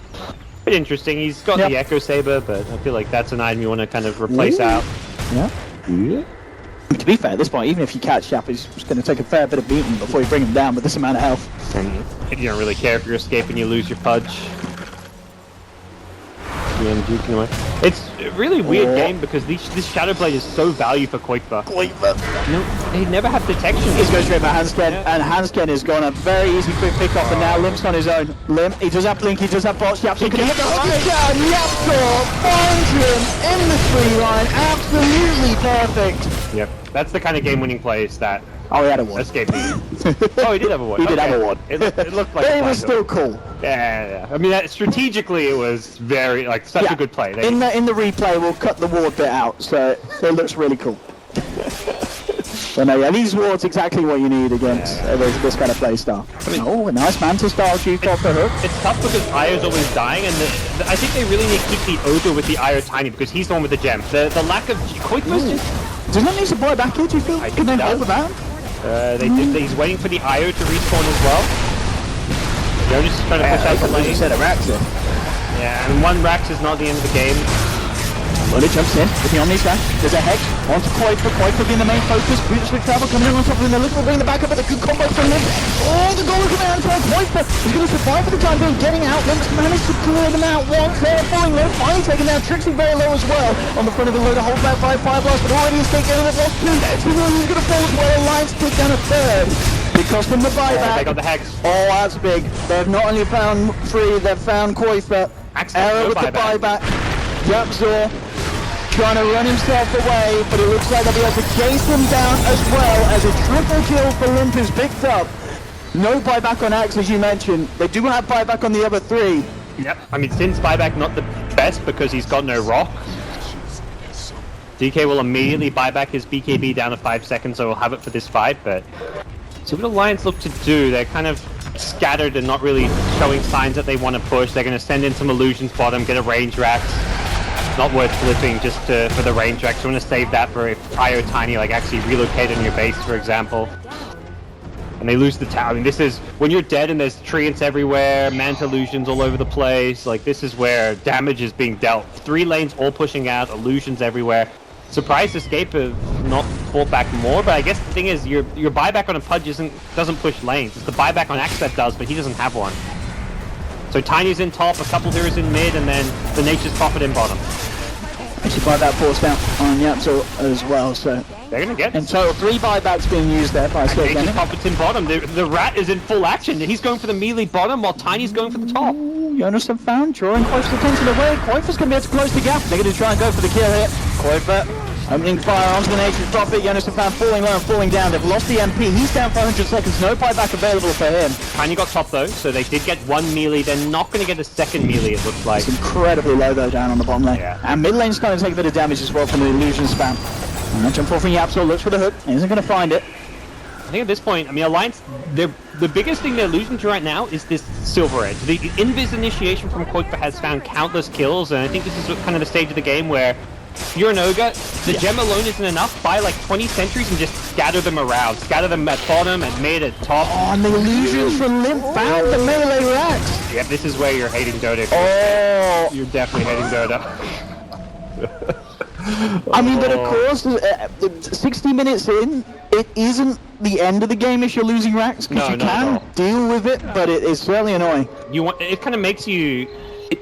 Bit interesting. He's got the Echo Saber, but I feel like that's an item you want to kind of replace out. Yeah. To be fair, at this point, even if you catch Shap, he's going to take a fair bit of beating before you bring him down with this amount of health. And you don't really care if you're escaping, you lose your Pudge. It's a really weird game because this Shadow Blade is so valued for Koikba. No, they never have detection. He's going straight for Hansken, and Hansken is going a very easy quick pick off, and now Limp's on his own. Limp, he does have Blink, he does have Bots, Yapso can hit the down, Yapso finds him in the tree line, absolutely perfect. Yep, that's the kind of game-winning plays that. Oh, he had a ward. Escape me. Oh, he did have a ward. He did have a ward. It looked like. But it was still cool. Yeah. I mean, strategically, it was very such a good play. In the replay, we'll cut the ward bit out, so it looks really cool. So no, yeah, these wards exactly what you need against this kind of play style. I mean, a nice Mantis style juke off the hook. It's tough because Io's always dying, and I think they really need to keep the Odo with the Io Tiny because he's the one with the gem. The lack of Koikba's just. Does that need to buy back here, do you feel? Can they hold the down? He's waiting for the Io to respawn as well. Jonas is trying to push out the lane. Set of Rax in. Yeah, and one Rax is not the end of the game. Loda jumps in with the Omni Slash. There's a Hex. Onto Koikba being the main focus. Beautiful travel coming in on top of him. They're looking to bring the back up, but a good combo from Limp. Oh, the goal command from Koikba. He's going to survive for the time being. Getting out. Limp's managed to clear them out once. They're falling low. Finally taking down Trixie very low as well. On the front of the Loda, holds back 5 Fire Blast, but already is taking it. Lost 2. He's going to fall as well. Alliance take down a third. Because from the buyback. They got the Hex. Oh, that's big. They've not only found Free, they've found Koikba. Error with the buyback. Yapzor trying to run himself away, but it looks like they'll be able to chase him down as well as a triple kill for Limp is picked up. No buyback on Axe, as you mentioned. They do have buyback on the other 3. Yep. I mean, Sin's buyback not the best because he's got no rock. DK will immediately buy back his BKB down to 5 seconds, so he'll have it for this fight, but see what Alliance look to do. They're kind of scattered and not really showing signs that they want to push. They're going to send in some illusions bottom, get a range Rax. Not worth flipping just for the range Rax. You want to save that for if Io Tiny actually relocate on your base, for example. And they lose the tower. I mean, this is when you're dead and there's treants everywhere, Manta illusions all over the place. This is where damage is being dealt. 3 lanes all pushing out, illusions everywhere. Surprise Escape have not fought back more, but I guess the thing is your buyback on a Pudge doesn't push lanes. It's the buyback on Axe that does, but he doesn't have one. So Tiny's in top, a couple heroes in mid, and then the Nature's Prophet in bottom. Actually buy that force down on Yapso as well, so they're gonna get in total 3 buybacks being used there by Escape. Nature's Prophet's in bottom. The Rat is in full action. He's going for the melee bottom while Tiny's going for the top. Jonas have found, drawing close attention away. Koifa's going to be able to close the gap. They're going to try and go for the kill here. Koifa opening fire onto the Nature's Prophet. Jonas have found falling low and falling down. They've lost the MP. He's down for 100 seconds. No buyback available for him. Tiny got top though, so they did get 1 melee. They're not going to get a second melee, it looks like. It's incredibly low though down on the bottom lane. Yeah. And mid lane's going to take a bit of damage as well from the illusion spam. And jump forward from Yapso, looks for the hook. Isn't going to find it. I think at this point, I mean, Alliance, the biggest thing they're losing to right now is this Silver Edge. The Invis initiation from Koikba has found countless kills, and I think this is kind of the stage of the game where if you're an Ogre, the gem alone isn't enough. Buy 20 sentries and just scatter them around. Scatter them at bottom, at mid, at top. Oh, and the illusions from Limp found the melee Rax. Yeah, this is where you're hating Dota. Oh! You're definitely hating Dota. I mean, but of course, 60 minutes in, it isn't the end of the game if you're losing racks, because you can deal with it, but it is certainly annoying. It kind of makes you... It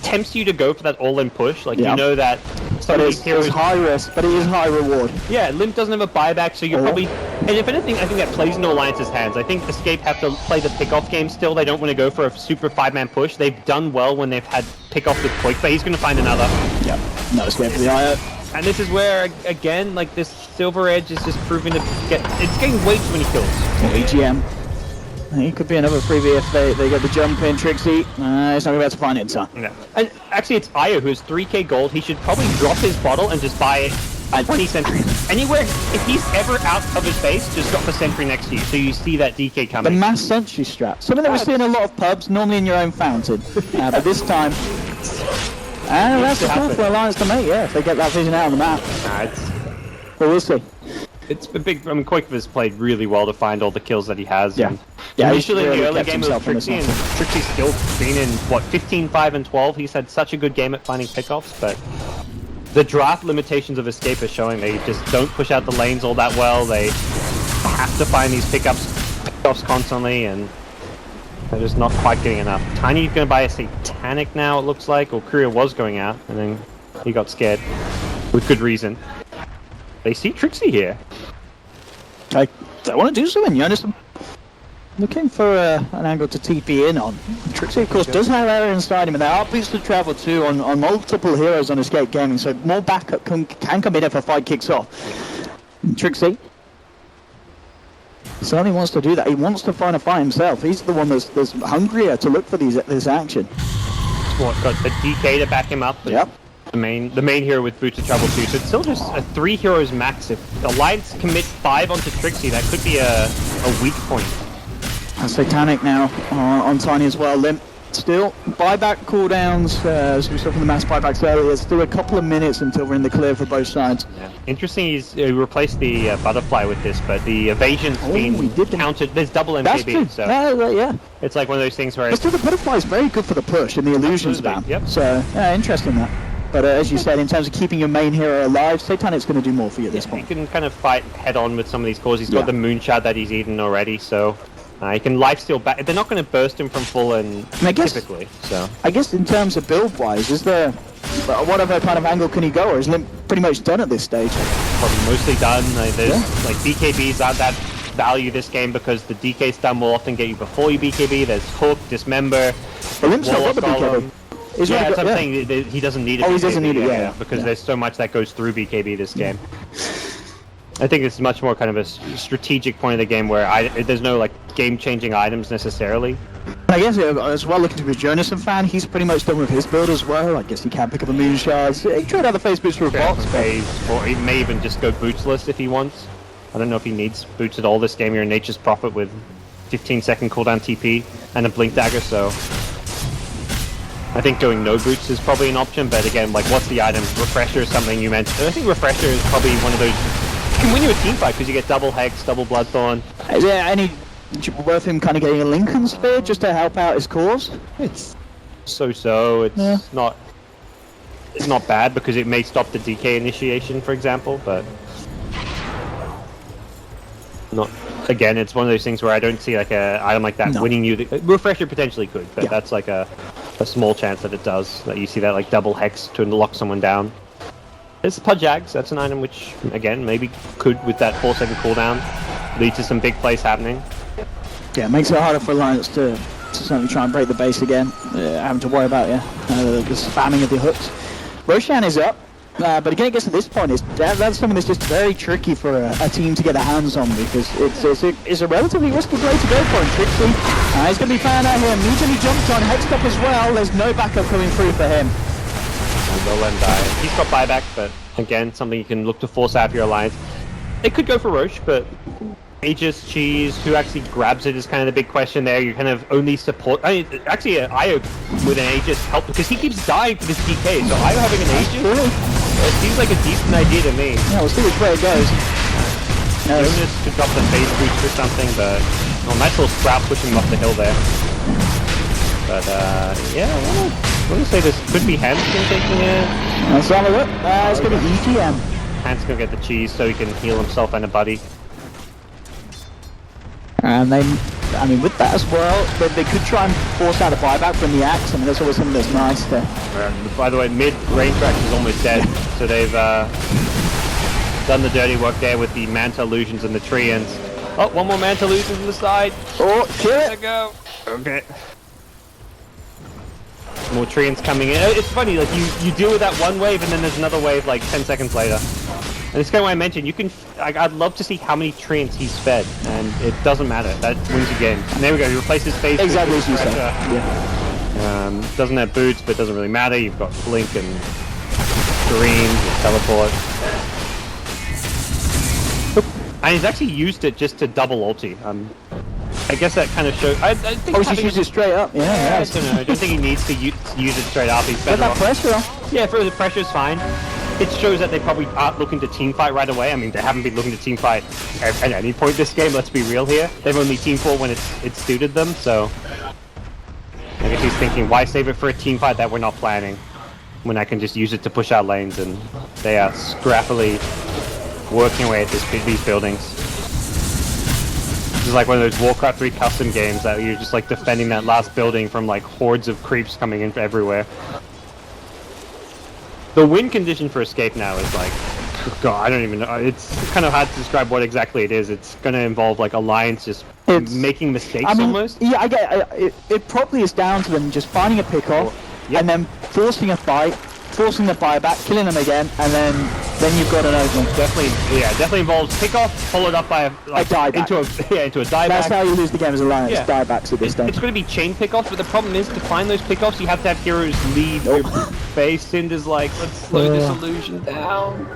tempts you to go for that all-in push. Like, you know that... But it's high risk, but it is high reward. Yeah, Limp doesn't have a buyback, so you're probably... And if anything, I think that plays into Alliance's hands. I think Escape have to play the pick-off game still. They don't want to go for a super 5-man push. They've done well when they've had pick-off with Quake, but he's going to find another. Yep, no Escape for the IO. And this is where, again, like, this Silver Edge is just proving to get... It's getting way too many kills. AGM. He could be another freebie if they get the jump in. Trixie, he's not about to find it in time. Yeah. And actually, it's Io who has 3k gold. He should probably drop his bottle and just buy 20 sentries. Anywhere, if he's ever out of his base, just drop a sentry next to you, so you see that DK coming. The mass sentry strat. Something that we see in a lot of pubs, normally in your own fountain. But this time... And that's the call for Alliance to make, yeah, if they get that vision out on the map. But we'll see. It's a big... I mean, Quake has played really well to find all the kills that he has. Yeah. And Usually in the early game with Trixie, and Trixie's still been in, what, 15, 5, and 12. He's had such a good game at finding pickoffs, but the draft limitations of Escape are showing they just don't push out the lanes all that well. They have to find these pickoffs constantly, and they're just not quite getting enough. Tiny's going to buy a Satanic now, it looks like, or Courier was going out, and then he got scared, with good reason. They see Trixie here. I want to do something, you understand? Looking for an angle to TP in on. Trixie, of course, does have area inside him, and there are boots to travel too on multiple heroes on Escape Gaming, so more backup can come in if a fight kicks off. Trixie certainly wants to do that. He wants to find a fight himself. He's the one that's hungrier to look for this action. Got the DK to back him up. Yep. The main hero with boots of trouble too. So it's still just a 3 heroes max. If Alliance commit 5 onto Trixie, that could be a weak point. Satanic now on Tiny as well. Limp still buyback cooldowns, as we saw from the mass buybacks earlier. Still a couple of minutes until we're in the clear for both sides. Yeah. Interesting, he's replaced the butterfly with this, but the evasion's been counted. There's double MKB, so yeah. It's like one of those things where. But still, the butterfly is very good for the push and the illusion spam. Yep. So interesting that. But as you said, in terms of keeping your main hero alive, Satanic's going to do more for you at this point. He can kind of fight head on with some of these cores. He's got the moonshot that he's eaten already, so. He can lifesteal back. They're not going to burst him from full and typically. So I guess in terms of build-wise, is there whatever kind of angle can he go, or is Limp pretty much done at this stage? Probably mostly done. There's like BKBs aren't that value this game because the DK stun will often get you before you BKB. There's hook, dismember. But Limp's not got the BKB. That's something he doesn't need it. Oh, he doesn't need it. Because there's so much that goes through BKB this game. I think it's much more kind of a strategic point of the game where there's no like game-changing items necessarily. I guess as well, looking to be a Jonathan fan, he's pretty much done with his build as well. I guess he can pick up the moon shards. He tried out the face boots for a box, or he may even just go bootsless if he wants. I don't know if he needs boots at all this game. You're in Nature's Prophet with 15-second cooldown TP and a blink dagger, so I think going no boots is probably an option. But again, like what's the item? Refresher is something you mentioned. I think Refresher is probably one of those. Can win you a team fight because you get double Hex, double Bloodthorn. Is there any worth him kind of getting a Lincoln Spear just to help out his cause? It's so. It's not bad because it may stop the DK initiation, for example, but not. Again, it's one of those things where I don't see like a item like that winning you. Refresher potentially could, but that's like a small chance that it does. That you see that like double Hex to lock someone down. There's the Pudjags, that's an item which, again, maybe could, with that 4-second cooldown, lead to some big plays happening. Yeah, it makes it harder for Alliance to certainly try and break the base again, having to worry about the spamming of the hooks. Roshan is up, but again, it gets to this point, that's something that's just very tricky for a team to get their hands on, because it's a relatively risky play to go for, and Trixie, he's going to be found out here, immediately jumped on, Hexed up as well, there's no backup coming through for him. They'll let him die. He's got buyback, but again, something you can look to force out of your alliance. It could go for Roche, but Aegis, Cheese, who actually grabs it is kind of the big question there. You kind of only support. Actually, Io with an Aegis helped because he keeps dying for this DK. So Io having an Aegis, it seems like a decent idea to me. Yeah, we'll see which way it goes. Jonas could drop the phase boost or something, but nice little Sprout pushing him up the hill there. But yeah, want to say this could be Hanskin taking it. Let's have a look. It's going to be ETM. Hanskin will get the cheese so he can heal himself and a buddy. And they, I mean, with that as well, they could try and force out a buyback from the axe. I mean, that's always something that's nice to... By the way, mid-range rack is almost dead, so they've done the dirty work there with the Manta illusions and the Treants. Oh, one more Manta illusion from the side. Oh, kill it! There go. Okay. More Treants coming in. It's funny, like, you deal with that one wave and then there's another wave like 10 seconds later. And it's kind of what I mentioned, you can, I'd love to see how many Treants he's fed, and it doesn't matter, that wins the game. And there we go, he replaces face exactly as you said. Yeah. Doesn't have boots, but it doesn't really matter, you've got Blink and Scream, and Teleport. And he's actually used it just to double ulti. I guess that kind of shows. I think he's just used it straight up. Yeah, I don't know. I don't think he needs to use it straight up. He's better that pressure on. Yeah, for the pressure's fine. It shows that they probably aren't looking to team fight right away. I mean, they haven't been looking to team fight at any point this game. Let's be real here. They've only team fought when it's suited them. So I guess he's thinking, why save it for a team fight that we're not planning when I can just use it to push out lanes? And they are scrappily working away at these buildings. This is like one of those Warcraft 3 custom games that you're just like defending that last building from like hordes of creeps coming in from everywhere. The win condition for Escape now is like, God, I don't even know. It's kind of hard to describe what exactly it is. It's going to involve like Alliance just making mistakes almost. Yeah, I get it probably is down to them just finding a pick-off and then forcing a fight, forcing the buyback, killing them again, and then you've got an opening. Definitely involves pick-off, followed up by a dieback. into a dieback. That's how you lose the game as Alliance, diebacks at this stage. It's going to be chain pick-offs, but the problem is to find those pick-offs, you have to have heroes lead your base. Cinder's like, let's slow this illusion down.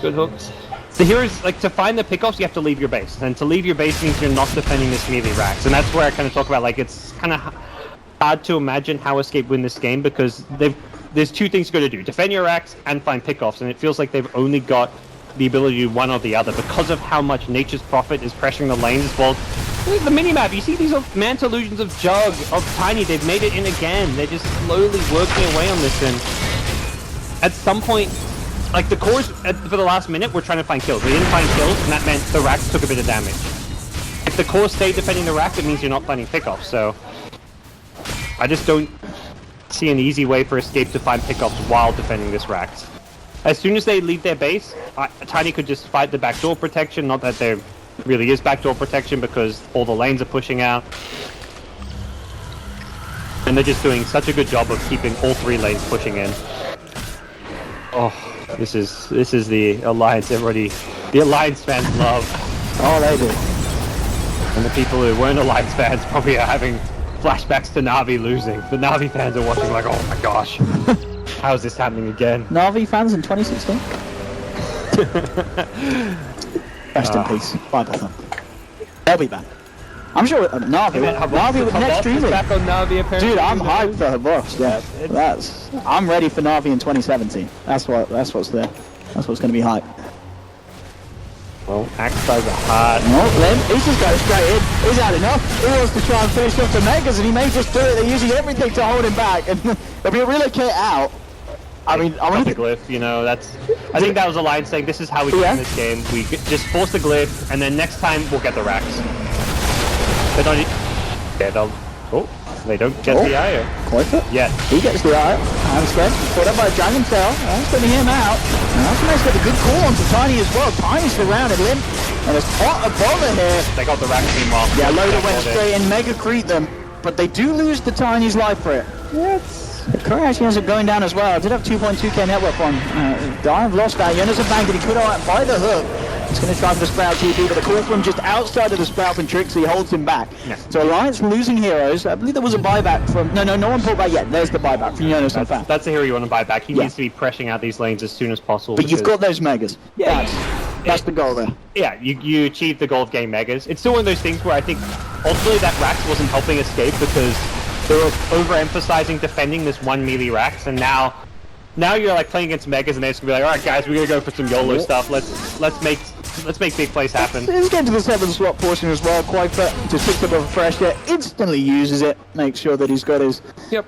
Good hooks. The heroes, like, to find the pick-offs, you have to leave your base. And to leave your base means you're not defending this melee racks. And that's where I kind of talk about, like, it's kind of hard to imagine how Escape win this game because there's two things you're going to do. Defend your racks and find pick-offs. And it feels like they've only got the ability to do one or the other because of how much Nature's Prophet is pressuring the lanes as well. The minimap, you see these Manta illusions of Jug, of Tiny, they've made it in again. They're just slowly working away on this, and at some point, like the cores for the last minute were trying to find kills. They didn't find kills, and that meant the racks took a bit of damage. If the core stayed defending the rack, it means you're not finding pickoffs, so I just don't see an easy way for Escape to find pickoffs while defending this racks. As soon as they leave their base, Tiny could just fight the backdoor protection, not that there really is backdoor protection because all the lanes are pushing out. And they're just doing such a good job of keeping all three lanes pushing in. Oh, this is the Alliance the Alliance fans love. Oh, they do. And the people who weren't Alliance fans probably are having flashbacks to Na'Vi losing. The Na'Vi fans are watching like, oh my gosh, how is this happening again? Na'Vi fans in 2016? Rest in peace. Bye, Botham. They'll be back. I'm sure Na'Vi with the next stream. Back on Na'Vi apparently. Dude, I'm hyped for Habox. Yeah, I'm ready for Na'Vi in 2017. That's what's there. That's what's going to be hype. Well, Axe tries a hard. No, he's just going straight in. He's had enough. He wants to try and finish off the Megas, and he may just do it. They're using everything to hold him back, and they'll be relocate out. I mean, I want the glyph, you know, I think that was Alliance saying, this is how we win this game. We just force the glyph, and then next time we'll get the racks. They don't get the ire. Quite it. Yeah. He gets the ire. I'm scared. Caught up by a Dragon Tail. That's putting him out. That's nice to get a good call onto Tiny as well. Tiny surrounded him. And there's quite a bother here. They got the rack team off. Yeah, Loader went straight in, mega creep them. But they do lose the Tiny's life for it. Yeah, the Curry actually ends up going down as well. I did have 2.2k network on. Dive lost that. Jonas and Bang, did he put out by the hook? He's going to try for the Sprout TP, but the call from just outside of the Sprout from Trixie holds him back. Yeah. So Alliance losing heroes. I believe there was a buyback from... No one pulled back yet. There's the buyback from Jonas and Fang. That's the hero you want to buy back. He needs to be pressing out these lanes as soon as possible. But you've got those Megas. Yeah. That's the goal there. Yeah, you achieved the goal of getting Megas. It's still one of those things where I think ultimately that Rax wasn't helping Escape because they were overemphasizing defending this one melee Rax, and now now you're like playing against Megas, and they're just gonna be like, all right, guys, we're gonna go for some YOLO stuff. Let's make big plays happen. He's getting to the 7 slot portion as well. Quite just picks up a refresh there, instantly uses it, makes sure that he's got his ult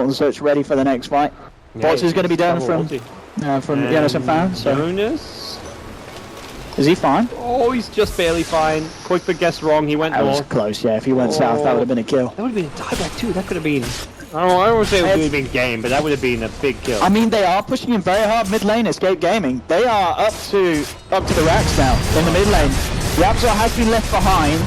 and such ready for the next fight. Bo3 is going to be down from Semifinals. So. Jonas. Is he fine? Oh, he's just barely fine. Quick but guess wrong. He went north. north. That was close. Yeah, if he went south, that would have been a kill. That would have been a dieback too. That could have been. I don't want to say it would have been game, but that would have been a big kill. I mean, they are pushing him very hard mid lane. Escape Gaming. They are up to the racks now in the mid lane. Rapsor has been left behind.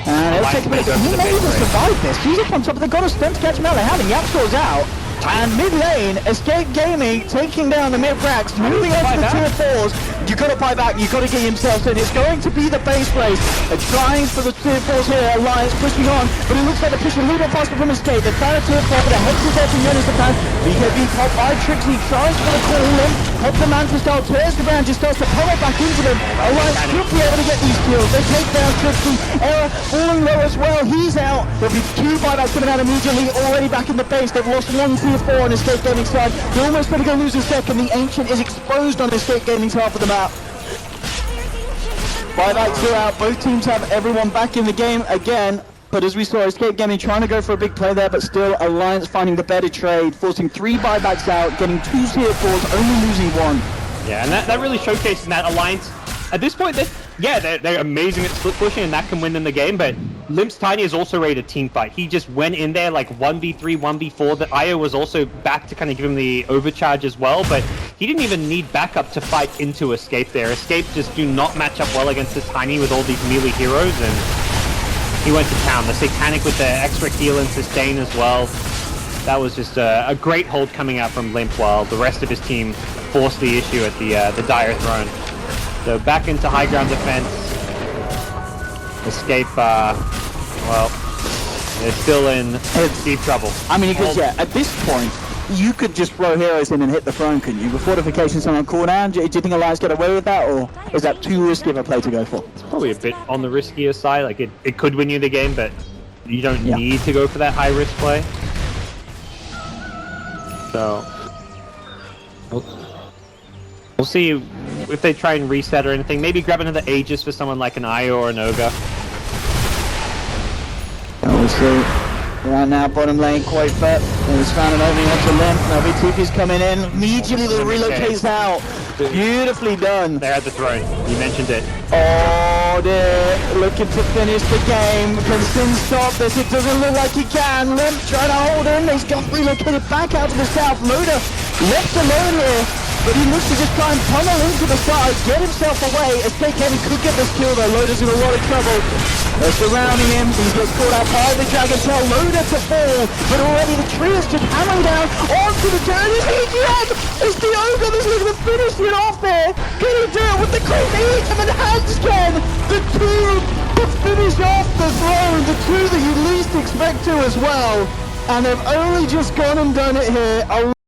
And it'll take a bit. He may even survive this. He's up on top. They've got a stun to catch him out. They haven't. Yapsor's out. And mid lane, Escape Gaming taking down the mid racks, moving on to the tier 4s. You gotta fight back, you gotta get yourself in. It's going to be the base race. Trying for the tier 4s here. Alliance pushing on, but it looks like they're pushing a little bit faster from Escape. They found a tier 4, but the hex is there from Jonas the Pan. BKB caught by Trixie, tries for the call in. Hops the Mantis style, tears the ground, just starts to pummel back into them. Alliance should be able to get these kills. They take down Trixie. Error falling low as well. He's out. There'll be 2 buybacks coming out immediately. Already back in the base. They've lost 1 tier 4 on Escape Gaming's side. They're almost going to go lose a second. The Ancient is exposed on Escape Gaming's half of the map. Buybacks are out. Both teams have everyone back in the game again. But as we saw, Escape Gaming trying to go for a big play there, but still Alliance finding the better trade, forcing 3 buybacks out, getting 2 tier 4s, only losing 1. Yeah, and that really showcases that Alliance. At this point, they're amazing at split pushing, and that can win them the game, but Limp's Tiny is also ready to team fight. He just went in there like 1v3, 1v4. The Io was also back to kind of give him the overcharge as well, but he didn't even need backup to fight into Escape there. Escape just do not match up well against the Tiny with all these melee heroes, and he went to town. The Satanic with the extra heal and sustain as well. That was just a great hold coming out from Limp, while the rest of his team forced the issue at the Dire Throne. So back into high ground defense. Escape, well, they're still in deep trouble. I mean, because at this point, you could just throw heroes in and hit the throne, couldn't you? With fortifications on cooldown, do you think Alliance get away with that, or is that too risky of a play to go for? It's probably a bit on the riskier side. Like, it could win you the game, but you don't need to go for that high-risk play. So, we'll see if they try and reset or anything. Maybe grab another Aegis for someone like an Io or an Ogre. We'll see. Right now, bottom lane, quite fit. He's found an opening onto Limp. Now BTP's coming in. Immediately the relocates out. Beautifully done. They're at the throne. You mentioned it. Oh, they're looking to finish the game. Can Sin stop this? It doesn't look like he can. Limp trying to hold in. He's got relocated back out to the south. Loader left alone here. But he looks to just try and tunnel into the side, get himself away. Escape Gaming could get this kill though. Loader's in a lot of trouble. They're surrounding him. He gets caught out by the Dragon Tail. Loader to fall. But already the tree is just hammering down onto the turret. It's the Ogre that's looking to finish it off there. Can he do it with the quick eat and then handscan? The 2 to finish off the throne. The 2 that you least expect to as well. And they've only just gone and done it here.